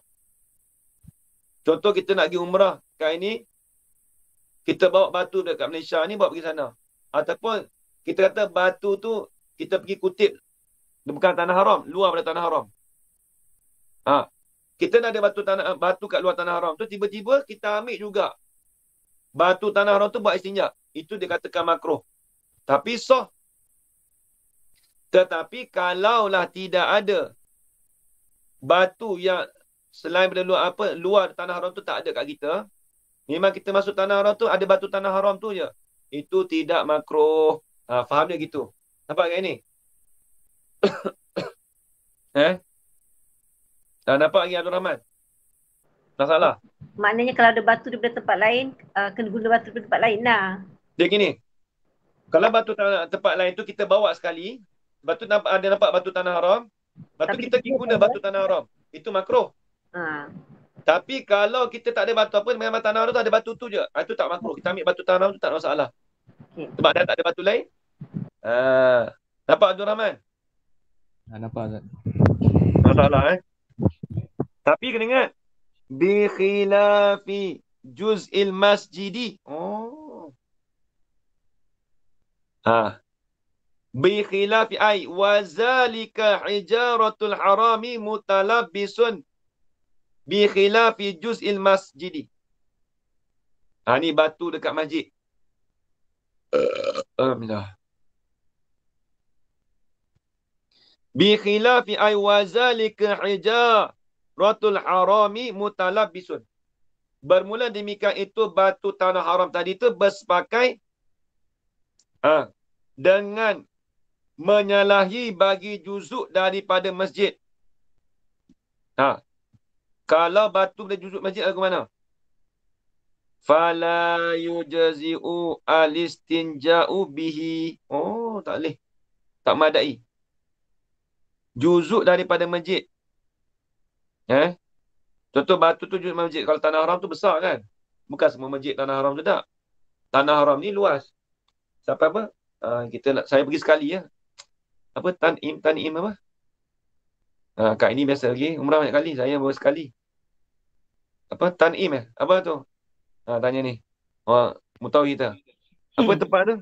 Contoh kita nak pergi umrah. Kat ini. Kita bawa batu dekat Malaysia ni. Bawa pergi sana. Ataupun. Kita kata batu tu. Kita pergi kutip. Bukan tanah haram. Luar daripada tanah haram. Kita nak ada batu kat luar tanah haram tu. Tiba-tiba kita ambil juga. Batu tanah haram tu buat istinja. Itu dikatakan makruh. Tapi sah. Tetapi kalaulah tidak ada. Batu yang. Selain daripada luar tanah haram tu tak ada kat kita. Memang kita masuk tanah haram tu, ada batu tanah haram tu je. Itu tidak makruh. Faham dia gitu. Nampak kat ni? Dah nampak lagi Abdul Rahman? Masalah? Maknanya kalau ada batu daripada tempat lain, kena guna batu daripada tempat lain lah. Dia gini. Kalau batu tempat lain tu kita bawa sekali. Ada nampak batu tanah haram. Batu kita pergi guna batu tanah haram. Itu makruh. Tapi kalau kita tak ada batu apa, memang tanah haram tu ada batu tu je. Itu tak makruh. Kita ambil batu tanah haram tu tak ada masalah. Okay. Sebab dah tak ada batu lain. Nampak Abdul Rahman? Nampak Ustaz. Masalah Tapi kena ingat. Bi khilafi juz'il masjidi. Bi khilafi ay wa zalika hijaratul harami mutalabbisun bi khilafi juz'il masjidi. Ni batu dekat masjid. Alhamdulillah. Bi khilafi ay wa zalika hijaratul harami mutalabbisun. Bermula demikian itu batu tanah haram tadi tu bersepakai dengan menyalahi bagi juzuk daripada masjid. Kalau batu dari juzuk masjid lagu mana? Fala yujzi'u alistinja'u bihi. Tak boleh. Tak madai. Juzuk daripada masjid. Contoh batu tu juzuk masjid. Kalau tanah haram tu besar kan? Bukan semua masjid tanah haram tu tak. Tanah haram ni luas. Sampai apa? Saya pergi sekali ya. Apa? Tan'im apa? Kat ini biasa lagi. Umrah banyak kali. Saya baru sekali. Apa? Tan'im Apa tu? Tanya ni. Mu tahu kita. Apa tempat tu?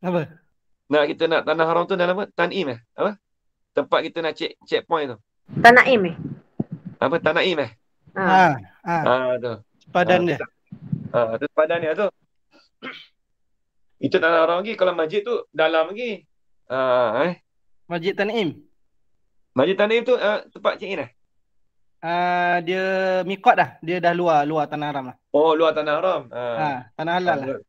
Apa? Kita nak tanah haram tu dalam apa? Tan'im Apa? Tempat kita nak check point tu. Tanaim Apa? Tanaim tu. Sepadan dia. Tu sepadan dia tu. Itu tanah haram lagi. Kalau masjid tu dalam lagi. Masjid Tanim. Masjid Tanim tu tempat check-in Dia mikot dah. Dia dah luar tanah haram lah. Luar tanah haram. Tanah halal lah.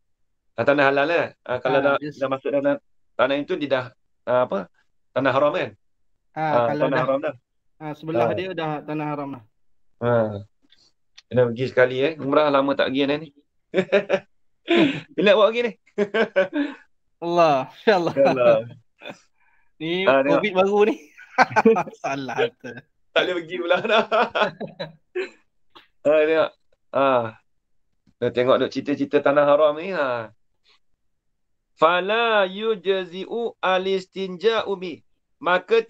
Tanah halal lah. Kalau dah masuk dalam tanah itu dia dah apa? Tanah haram kan? Kalau tanah dah haram dah. sebelah dia dah tanah haram lah. Kena pergi sekali Umrah lama tak pergi ni. Bila buat pergi ni? Allah, insya-Allah. Allah. Ni COVID baru ni. Salah tu. Tak boleh pergi pula dah. Tengok. Tengok duk cerita-cerita tanah haram ni. Fala yujzi'u alistinja'u bi. Maka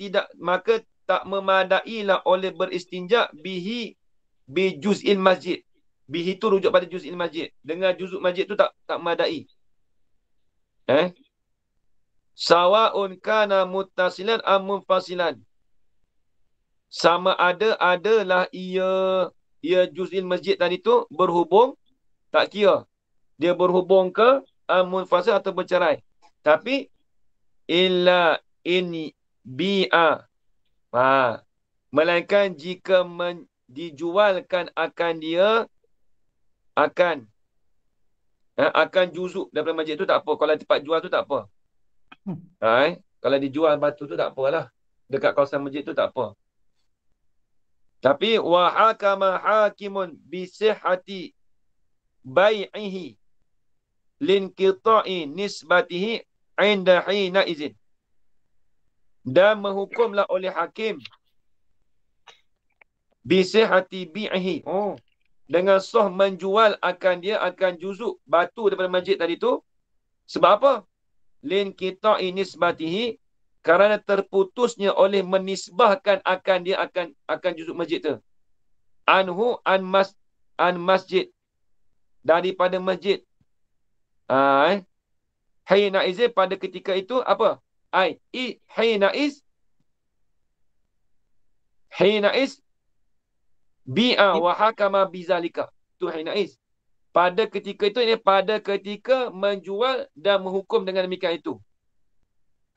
tak memadailah oleh beristinja bihi bi juz'il masjid. Bihi tu rujuk pada juz'il masjid. Dengan juzuk masjid tu tak memadai. Sawa'un kana muttasilan am munfasilan. Sama adalah ia juz'il masjid tadi tu berhubung, tak kira dia berhubung ke munfasil atau bercerai. Tapi illa in bi'a. Melainkan jika dijualkan akan dia akan juzuk daripada masjid tu tak apa. Kalau tempat jual tu tak apa. Kalau dijual batu tu tak apalah. Dekat kawasan masjid tu tak apa. Tapi wa hakama hakimun bi sihhati bai'ihi linqita'i nisbatihi 'inda hina izin. Dan menghukumlah oleh hakim bi sihhati bi'ihi. Dengan sah menjual akan juzuk batu daripada masjid tadi tu. Sebab apa? Linqita'i nisbatihi, kerana terputusnya oleh menisbahkan akan juzuk masjid tu. Anhu an masjid, daripada masjid. Hina izin, pada ketika itu apa? Hina is bi'a wa hakama bizalika. Tu hina is. Pada ketika itu, ini pada ketika menjual dan menghukum dengan demikian itu.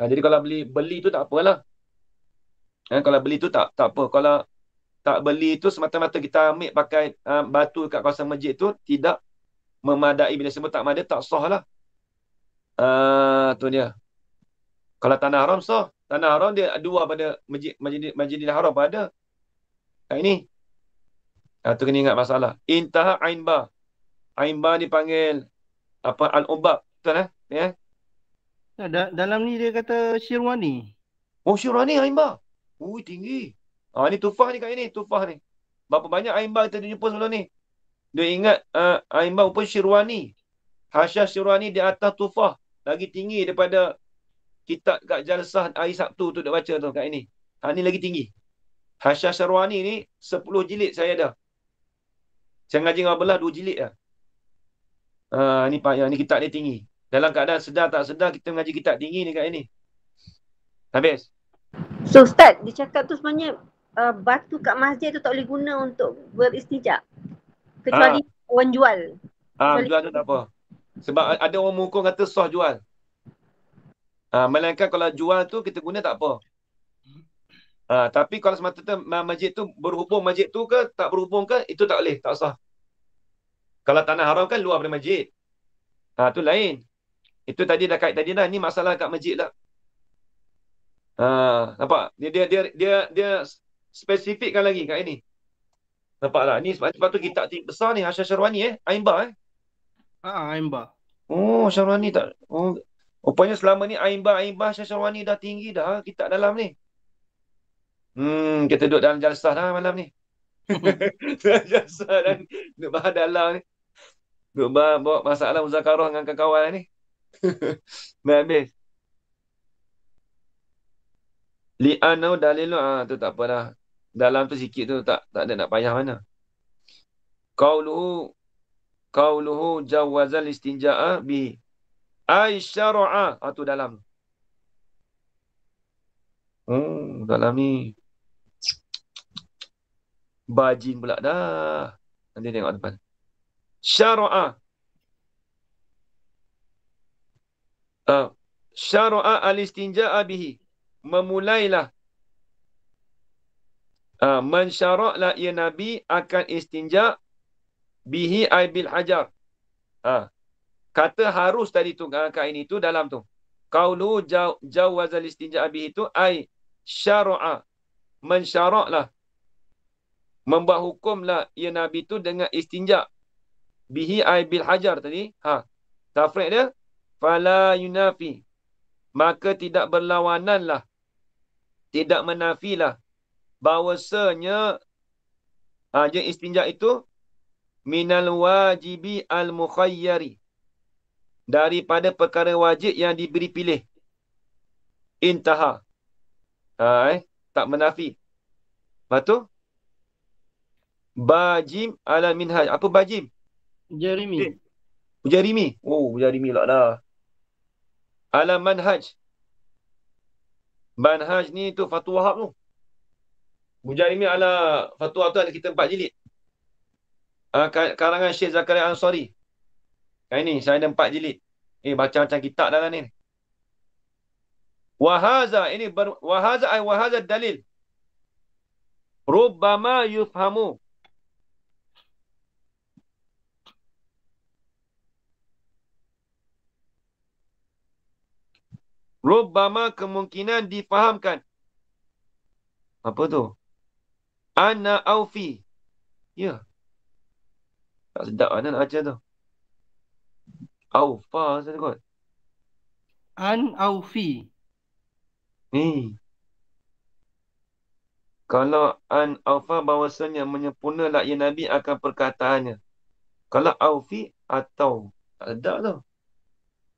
Jadi kalau beli tu tak apalah. Kalau beli tu tak apa. Kalau tak beli tu semata-mata kita ambil pakai batu kat kawasan masjid tu, tidak memadai. Bila sebut tak memadai, tak sah lah. Tu dia. Kalau tanah haram sah. Tanah haram dia dua pada Masjidil Haram pada. Ini. Tu kena ingat masalah. Intaha ainba. Ainba dipanggil al-ubab. Betul ya? Dalam ni dia kata Syirwani. Syirwani Ainba. Tinggi. Ni tufah ni kat ini. Tufah ni. Berapa banyak Ainba kita jumpa sebelum ni. Dia ingat Ainba upaya Syirwani. Hasyah Syirwani di atas tufah. Lagi tinggi daripada kitab kat Jalsah hari Sabtu tu dia baca tu kat ini. Ni lagi tinggi. Hasyah Syirwani ni 10 jilid saya dah. Saya ngaji dengan belah 2 jilid dah. Ni kitab dia tinggi. Dalam keadaan sedar tak sedar kita mengaji kitab tinggi ni kat ini. Habis. So Ustaz, dia cakap tu sebenarnya batu kat masjid tu tak boleh guna untuk beristijak. Kecuali orang jual. Jual tu tak apa. Sebab ada orang mengukur kata sah jual. Melainkan kalau jual tu kita guna tak apa. Tapi kalau semata-mata masjid tu berhubung masjid tu ke tak berhubung ke, itu tak boleh, tak sah. Kalau tanah haram kan luar daripada masjid. Tu lain. Itu tadi dah kait tadi dah. Ni masalah kat masjid lah. Nampak? Dia spesifikkan lagi kat ini. Nampak tak? Ni sebab tu kitab besar ni. Hasyah Syirwani Ainba Ainba. Syirwani tak. Rupanya selama ni Ainba Hasyah Syirwani dah tinggi dah. Kitab dalam ni. Kita duduk dalam jalsah dah malam ni. Jalsah dan duduk bahas dalam ni. Duduk bawa masalah muzakarah dengan kawan-kawan ni. Habis. Li'anau dalilu tu tak apa dah. Dalam tu sikit tu tak ada nak payah mana. Qauluhu jawazal istinja'a bi ay syara'a. Tu dalam. Dalam ni bajin pula dah. Nanti tengok depan. Syara'a. Syara'a al-istinja'a bihi. Memulailah. Mensyaraklah ia Nabi akan istinja' bihi ay bil hajar. Kata harus tadi tu kat ini tu dalam tu. Qaulu jawazal istinja' bihi tu ay syara'a. Mensyaraklah. Membuat hukumlah ia Nabi tu dengan istinja' bihi ay bil hajar tadi. Tafriq dia fala yunafi. Maka tidak berlawananlah. Tidak menafilah bahawasanya je istinja' itu minal wajibi al-mukhayyari. Daripada perkara wajib yang diberi pilih. Intaha. Tak menafi. Lepas tu, Bajim ala minhaj. Apa bajim? Jeremy. Bujarimi. Oh, Bujarimi lah dah. Ala manhaj. Manhaj ni tu Fatul Wahab tu. Bujarimi ala Fatul Wahab tu ada kita 4 jilid. Karangan Syekh Zakaria Ansari. Ini saya ada 4 jilid. Baca macam kitab dalam ni. Wahaza ini wahaza dalil. Rubbama yufhamu. Rubbama kemungkinan difahamkan. Apa tu? Ana aufi. Ya. Tak sedap mana nak baca tu. Aufa saya kot. An Aufi. Ni. Kalau an aufa bahawasanya menyempurnalah ya Nabi akan perkataannya. Kalau aufi atau tak sedap tu.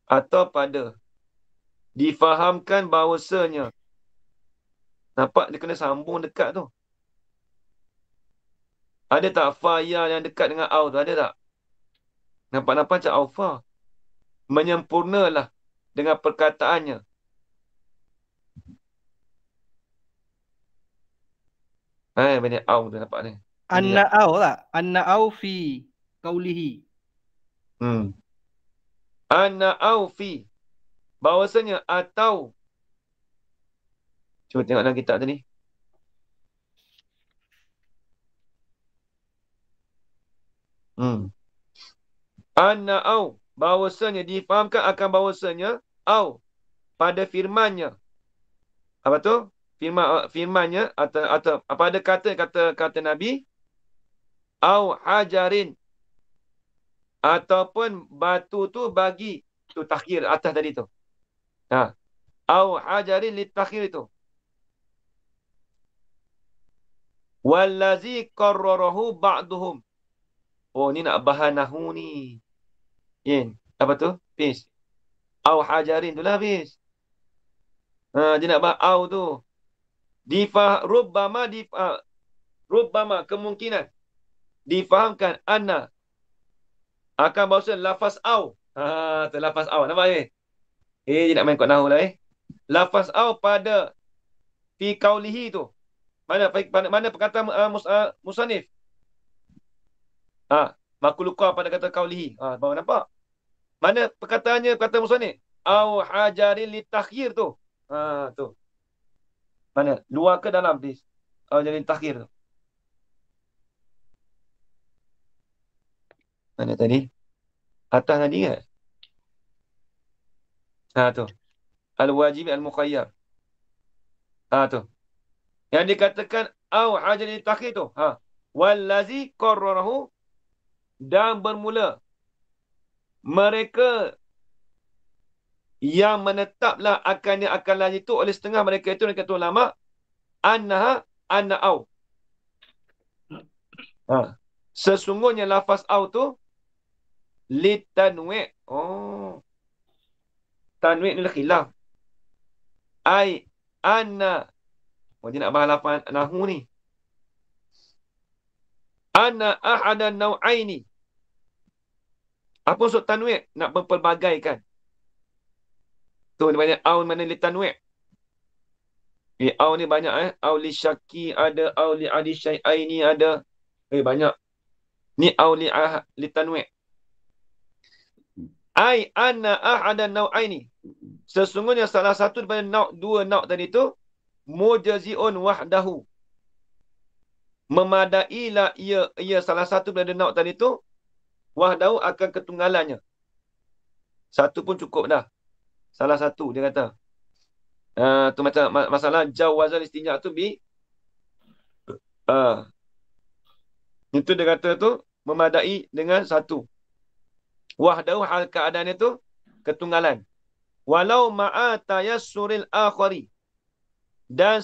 Atau pada difahamkan bahawasanya. Nampak dia kena sambung dekat tu. Ada tak fa ya yang dekat dengan au tu? Ada tak? Nampak-nampak macam aufa. Menyempurnalah dengan perkataannya. Banyak au tu nampak ni. Anna au tak? Anna Aufi qaulihi. Anna aufi. Bahawasanya atau. Cuba tengok dalam kitab tadi. Anna au. Bahawasanya difahamkan akan bahawasanya. Au. Pada firmannya. Apa tu? Firmannya. Atau pada kata Nabi. Au hajarin. Ataupun batu tu bagi. Tu takhir atas tadi tu. Au hajarin li takhir itu. Wallazi qarrarahu ba'duhum. Oh, ni nak bahan nahu ni. Apa tu? Habis. Au hajarin tu lah habis. Dia nak bahas au tu. Rubbama kemungkinan. Difahamkan anna. Akan bahasa lafaz au. Tu lafaz au. Nampak ni? Dia nak main kot nahu lah Lafaz au pada fi qaulihi tu. Mana perkataan musannif? Makulukah pada kata qaulihi. Baru nampak. Mana perkataannya perkataan musannif? Au hajarin li takhir tu. Tu. Mana? Luar ke dalam please? Au hajarin takhir tu. Mana tadi? Atas tadi kan? Tu. Al-wajib al-muqayyar. Tu. Yang dikatakan au hajarin li takhir tu. Wallazi qarrarahu. Dan bermula. Mereka yang menetaplah akan lanjut itu oleh setengah mereka itu, mereka itu ulama. Anna au. Sesungguhnya lafaz au tu litanwi'. Tanwi' ni khilaf. Ai anna. Dia nak bahas lafaz nahu ni. Anna ahadan naw'aini. Apa maksud tanwi'? Nak berpelbagaikan. Tu banyak au mana litanwi'. Au ni banyak Au li syaki ada, au li adi syai'aini ada. Banyak. Ni au li tanwi'. Ai anna ahadan naw'aini. Sesungguhnya salah satu daripada dua nauk tadi tu mujazi'un wahdahu. Memadailah ia salah satu daripada nauk tadi tu wahdahu akan ketunggalannya. Satu pun cukup dah. Salah satu dia kata. Tu macam masalah jawazal istinja tu itu dia kata tu memadai dengan satu. Wahdahu hal keadaan itu ketunggalan. Walau ma'a tayassuril akhari. Dan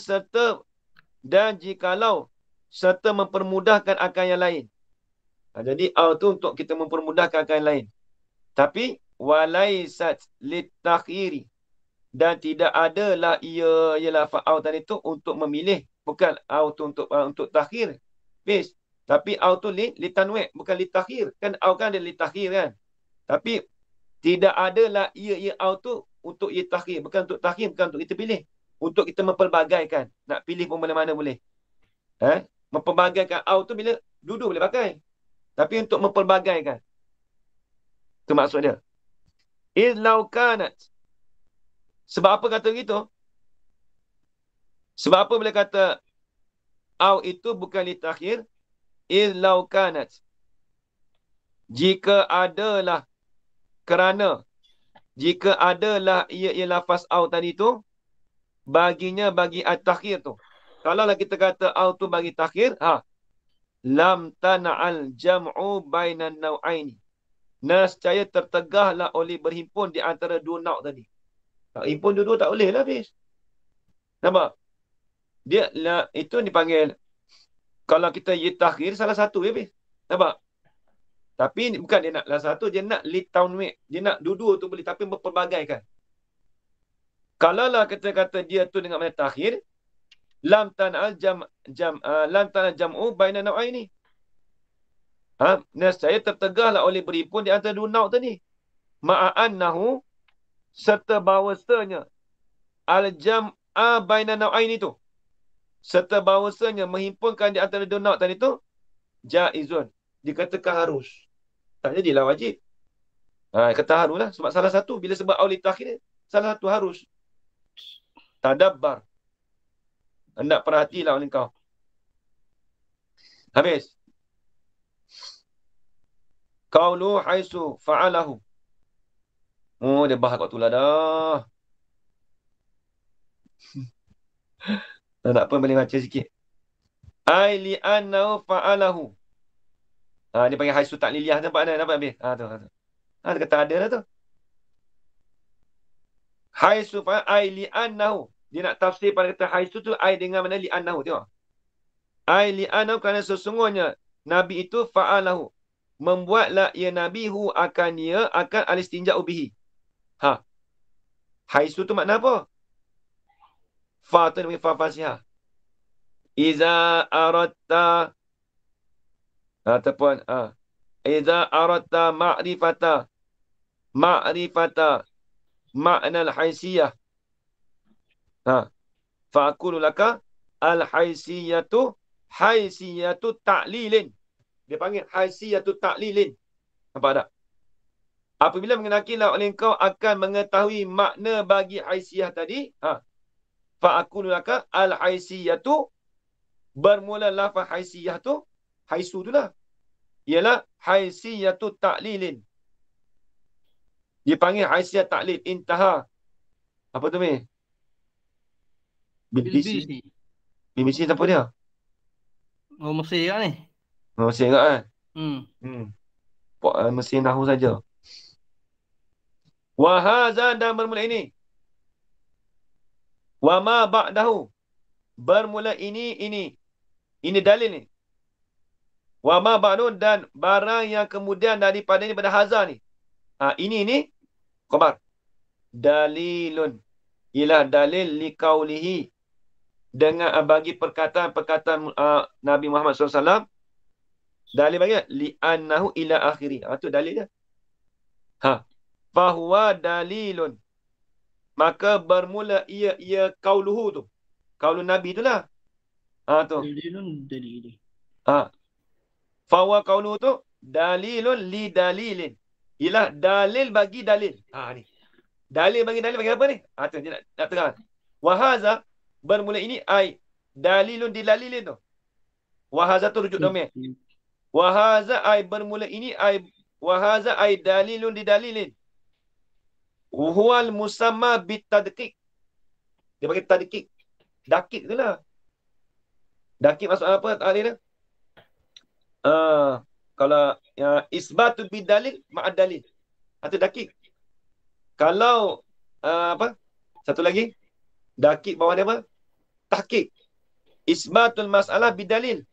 jikalau serta mempermudahkan akan yang lain. Jadi au tu untuk kita mempermudahkan akan yang lain. Tapi walaisat litakhiri. dan tidak adalah ia lafaz au tadi tu untuk memilih, bukan au tu untuk takhir. Bis. Tapi au tu li tanwi', bukan li takhir. Kan au kan ada li takhir kan. Tapi tidak adalah ia au tu untuk ia takhir, bukan untuk takhir, bukan untuk kita pilih. Untuk kita mempelbagaikan. Nak pilih pun mana-mana boleh. Mempelbagaikan au tu bila duduk boleh pakai. Tapi untuk mempelbagaikan. Itu maksud dia. Izlau kanat. Sebab apa kata gitu? Sebab apa boleh kata au itu bukan li takhir? Izlau kanat. Jika adalah, kerana jika adalah ia lafaz au tadi tu baginya bagi at-takhir tu. Kalaulah kita kata au tu bagi takhir, lam tana'al jam'u bainan naw'aini. Nescaya tertegahlah oleh berhimpun di antara dua nau' tadi. Tak himpun dua-dua tak boleh lah habis. Nampak? Dia lah, itu dipanggil, kalau kita ya takhir salah satu ya habis. Nampak? Tapi bukan dia nak salah satu, dia nak li taunwi'. Dia nak dua-dua tu boleh tapi berpelbagaikan. Kalaulah kita kata dia tu dengan mana takhir, lam tan'al jam'u bainan naw'aini. Nescaya tertegahlah oleh berhimpun di antara dua nau' tadi. Ma'annahu, serta bahawasanya al-jam'a bainan naw'aini tu, serta bahawasanya menghimpunkan di antara dua nau' tadi tu jaizun, dikatakan harus. Tak jadilah wajib. Kata harus lah. Sebab salah satu, bila sebab awli takhir, salah satu harus. Tadabbar. Hendak perhatilah oleh kau. Habis. Qaulu haisu fa'alahu. Oh, dia bahas kat tu lah dah. Tak apa, boleh baca sikit. Ai li'annahu fa'alahu. Dia panggil haisu takliliyah. Nampak habis? Tu. Dia kata ada dah tu. Haisu ai li'annahu. Dia nak tafsir pada kata haisu tu ai dengan mana li'annahu. Tengok. Ai li'annahu kerana sesungguhnya Nabi itu fa'alahu. Membuatlah ia Nabi akan al-istinja'u bihi. Haisu tu makna apa? Fa tu namanya fa fasihah. Iza aratta ataupun iza aratta ma'rifata ma'na al-haisiyah. Fa aqulu laka al-haisiyatu ta'lilin. Dia panggil haisiyatu ta'lilin. Nampak tak? Apabila mengenakilah oleh engkau akan mengetahui makna bagi haisiyah tadi, fa aqulu laka al-haisiyatu, bermula lafaz haisiyah tu, haisu tu lah, ialah haisiyatu ta'lilin. Dia panggil haisiyah ta'lil. Intaha. Apa tu ni? Bilbisi. BBC siapa dia? Oh, Mesir kat ni. Mesir kat kan? Mesir nahu saja. Wa haza, dan bermula ini. Wa ma ba'dahu, bermula ini. Ini dalil ni. Wa ma ba'du, dan barang yang kemudian daripadanya pada haza ni. Ini khabar. Dalilun, ialah dalil liqaulihi, dengan bagi perkataan Nabi Muhammad SAW. Dalil bagi li'annahu ila akhiri. Tu dalil dia. Fahuwa dalilun, maka bermula ia qauluhu tu. Qaulun Nabi itulah. Tu. Dalilun. Fahuwa qauluhu tu dalilun li dalilin. Ialah dalil bagi dalil. Ni. Dalil bagi apa ni? Tu dia nak terang. Wahaza, bermula ini ai dalilun dilalilin tu. Wahaza tu rujuk domain. Wahaza ai bermula ini ai wahaza ai dalilun didalilin. Huwal musamma bitadqiq. Dia panggil tadqiq. Dakik tu lah. Dakik maksud apa tadi dia? Kalau isbatu bidalil ma'ad dalil. Atau dakik. Kalau satu lagi, dakik bawah dia apa? Tahqiq. Isbatul masalah bidalil.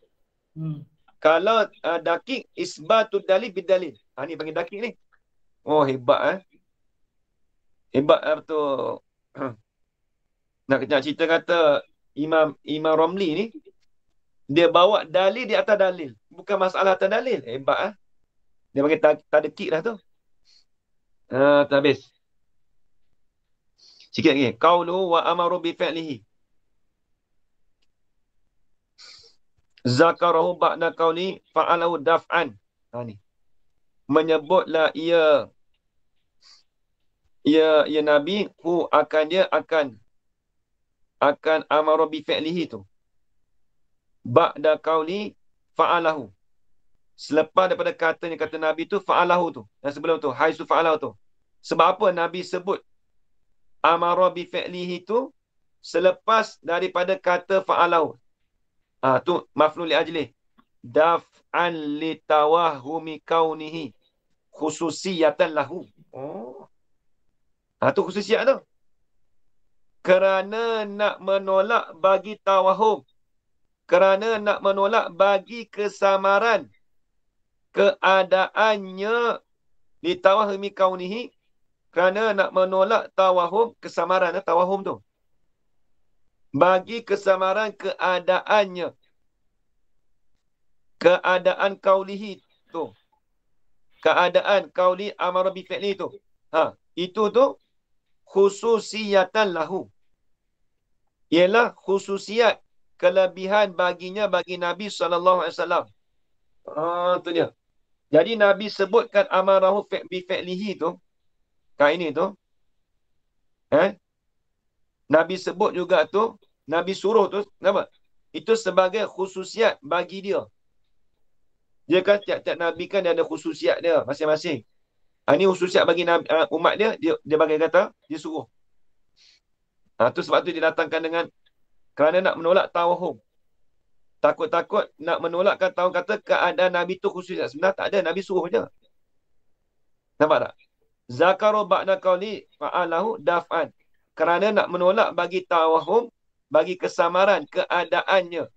Kalau dakik, isbatul dalil bidalil. Ni panggil dakik ni. Oh, hebat Hebat betul Nak cerita kata Imam Romli ni, dia bawa dalil di atas dalil. Bukan masalah atas dalil. Hebat. Dia panggil tadqiq dah tu. Tak habis. Sikit lagi. Qaulu wa amaru bi fi'lihi. Zakarahu ba'da qauli fa'alahu daf'an. Ni. Menyebutlah ia Nabi dia akan amaru bi fi'lihi tu. Ba'da qauli fa'alahu. Selepas daripada kata Nabi tu fa'alahu tu. Dan sebelum tu haisu fa'alahu tu. Sebab apa Nabi sebut amara bi fi'lihi tu selepas daripada kata fa'alahu. Tu maf'ul li ajlih. Daf'an li tawahumi kaunihi khususiyatan lahu. Tu khususiyat tu. Kerana nak menolak bagi tawahum. Kerana nak menolak bagi kesamaran keadaannya li tawahumi kaunihi. Kerana nak menolak tawahum, kesamaran tawahum tu. Bagi kesamaran keadaannya. Keadaan kaulihi tu. Keadaan kauli amara bi fi'li tu. Itu tu khususiyatan lahu. Ialah khususiat kelebihan baginya bagi Nabi SAW. Tu dia. Jadi Nabi sebutkan amarahu bi fi'lihi tu. Ini tu. Nabi sebut juga tu. Nabi suruh tu. Kenapa? Itu sebagai khususiat bagi dia. Dia kan tiap-tiap Nabi kan dia ada khususiat dia masing-masing. Ini khususiat bagi Nabi, umat dia bagi kata, dia suruh. Tu sebab tu dia datangkan dengan kerana nak menolak tawahum. Takut-takut nak menolakkan tawahum kata keadaan Nabi tu khususiat. Sebenarnya tak ada, Nabi suruh je. Nampak tak? Zakaru ba'da qauli fa'alahu daf'an. Kerana nak menolak bagi tawahum, bagi kesamaran keadaannya.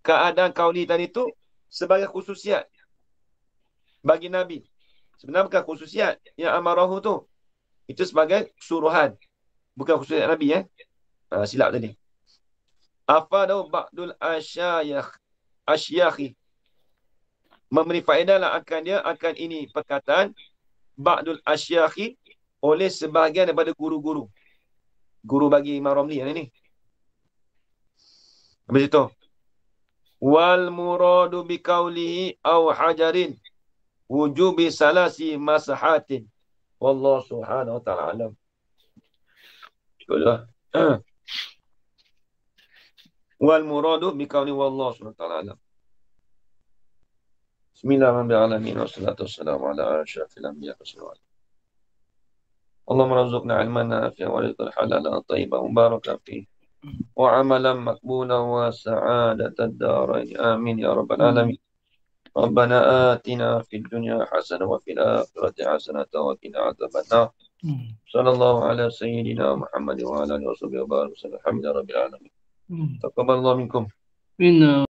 Keadaan qauli tadi tu sebagai khususiat bagi Nabi. Sebenarnya bukan khususiat yang amarahu tu. Itu sebagai suruhan. Bukan khususiat Nabi. Silap tadi. Afadahu ba'dul asyakhi. Memberi faedah lah akan ini perkataan ba'dul asyakhi oleh sebahagian daripada guru-guru. Guru bagi Imam Romli ni. Habis itu. Wal muradu bi qawlihi aw hajarin wujubi salasi masahatin. Wallahu subhanahu wa ta'ala alam. Itulah. Wal muradu bi qawli wallahu subhanahu wa ta'ala alam. Bismillahirrahmanirrahim. Wassalatu wassalamu ala asyrafil anbiya wa Allahumma rzuqna ilman nafi'an wa rizqan halalan tayyiban mubarakan fihi. وعملا مقبولا وسعادة الدارين آمين يا رب العالمين. ربنا آتنا في الدنيا حسنة وفي الآخرة حسنة وقنا عذاب النار. صلى الله على سيدنا محمد وعلى آله وصحبه وبارك وسلم. الحمد لله رب العالمين. تقبل الله منكم.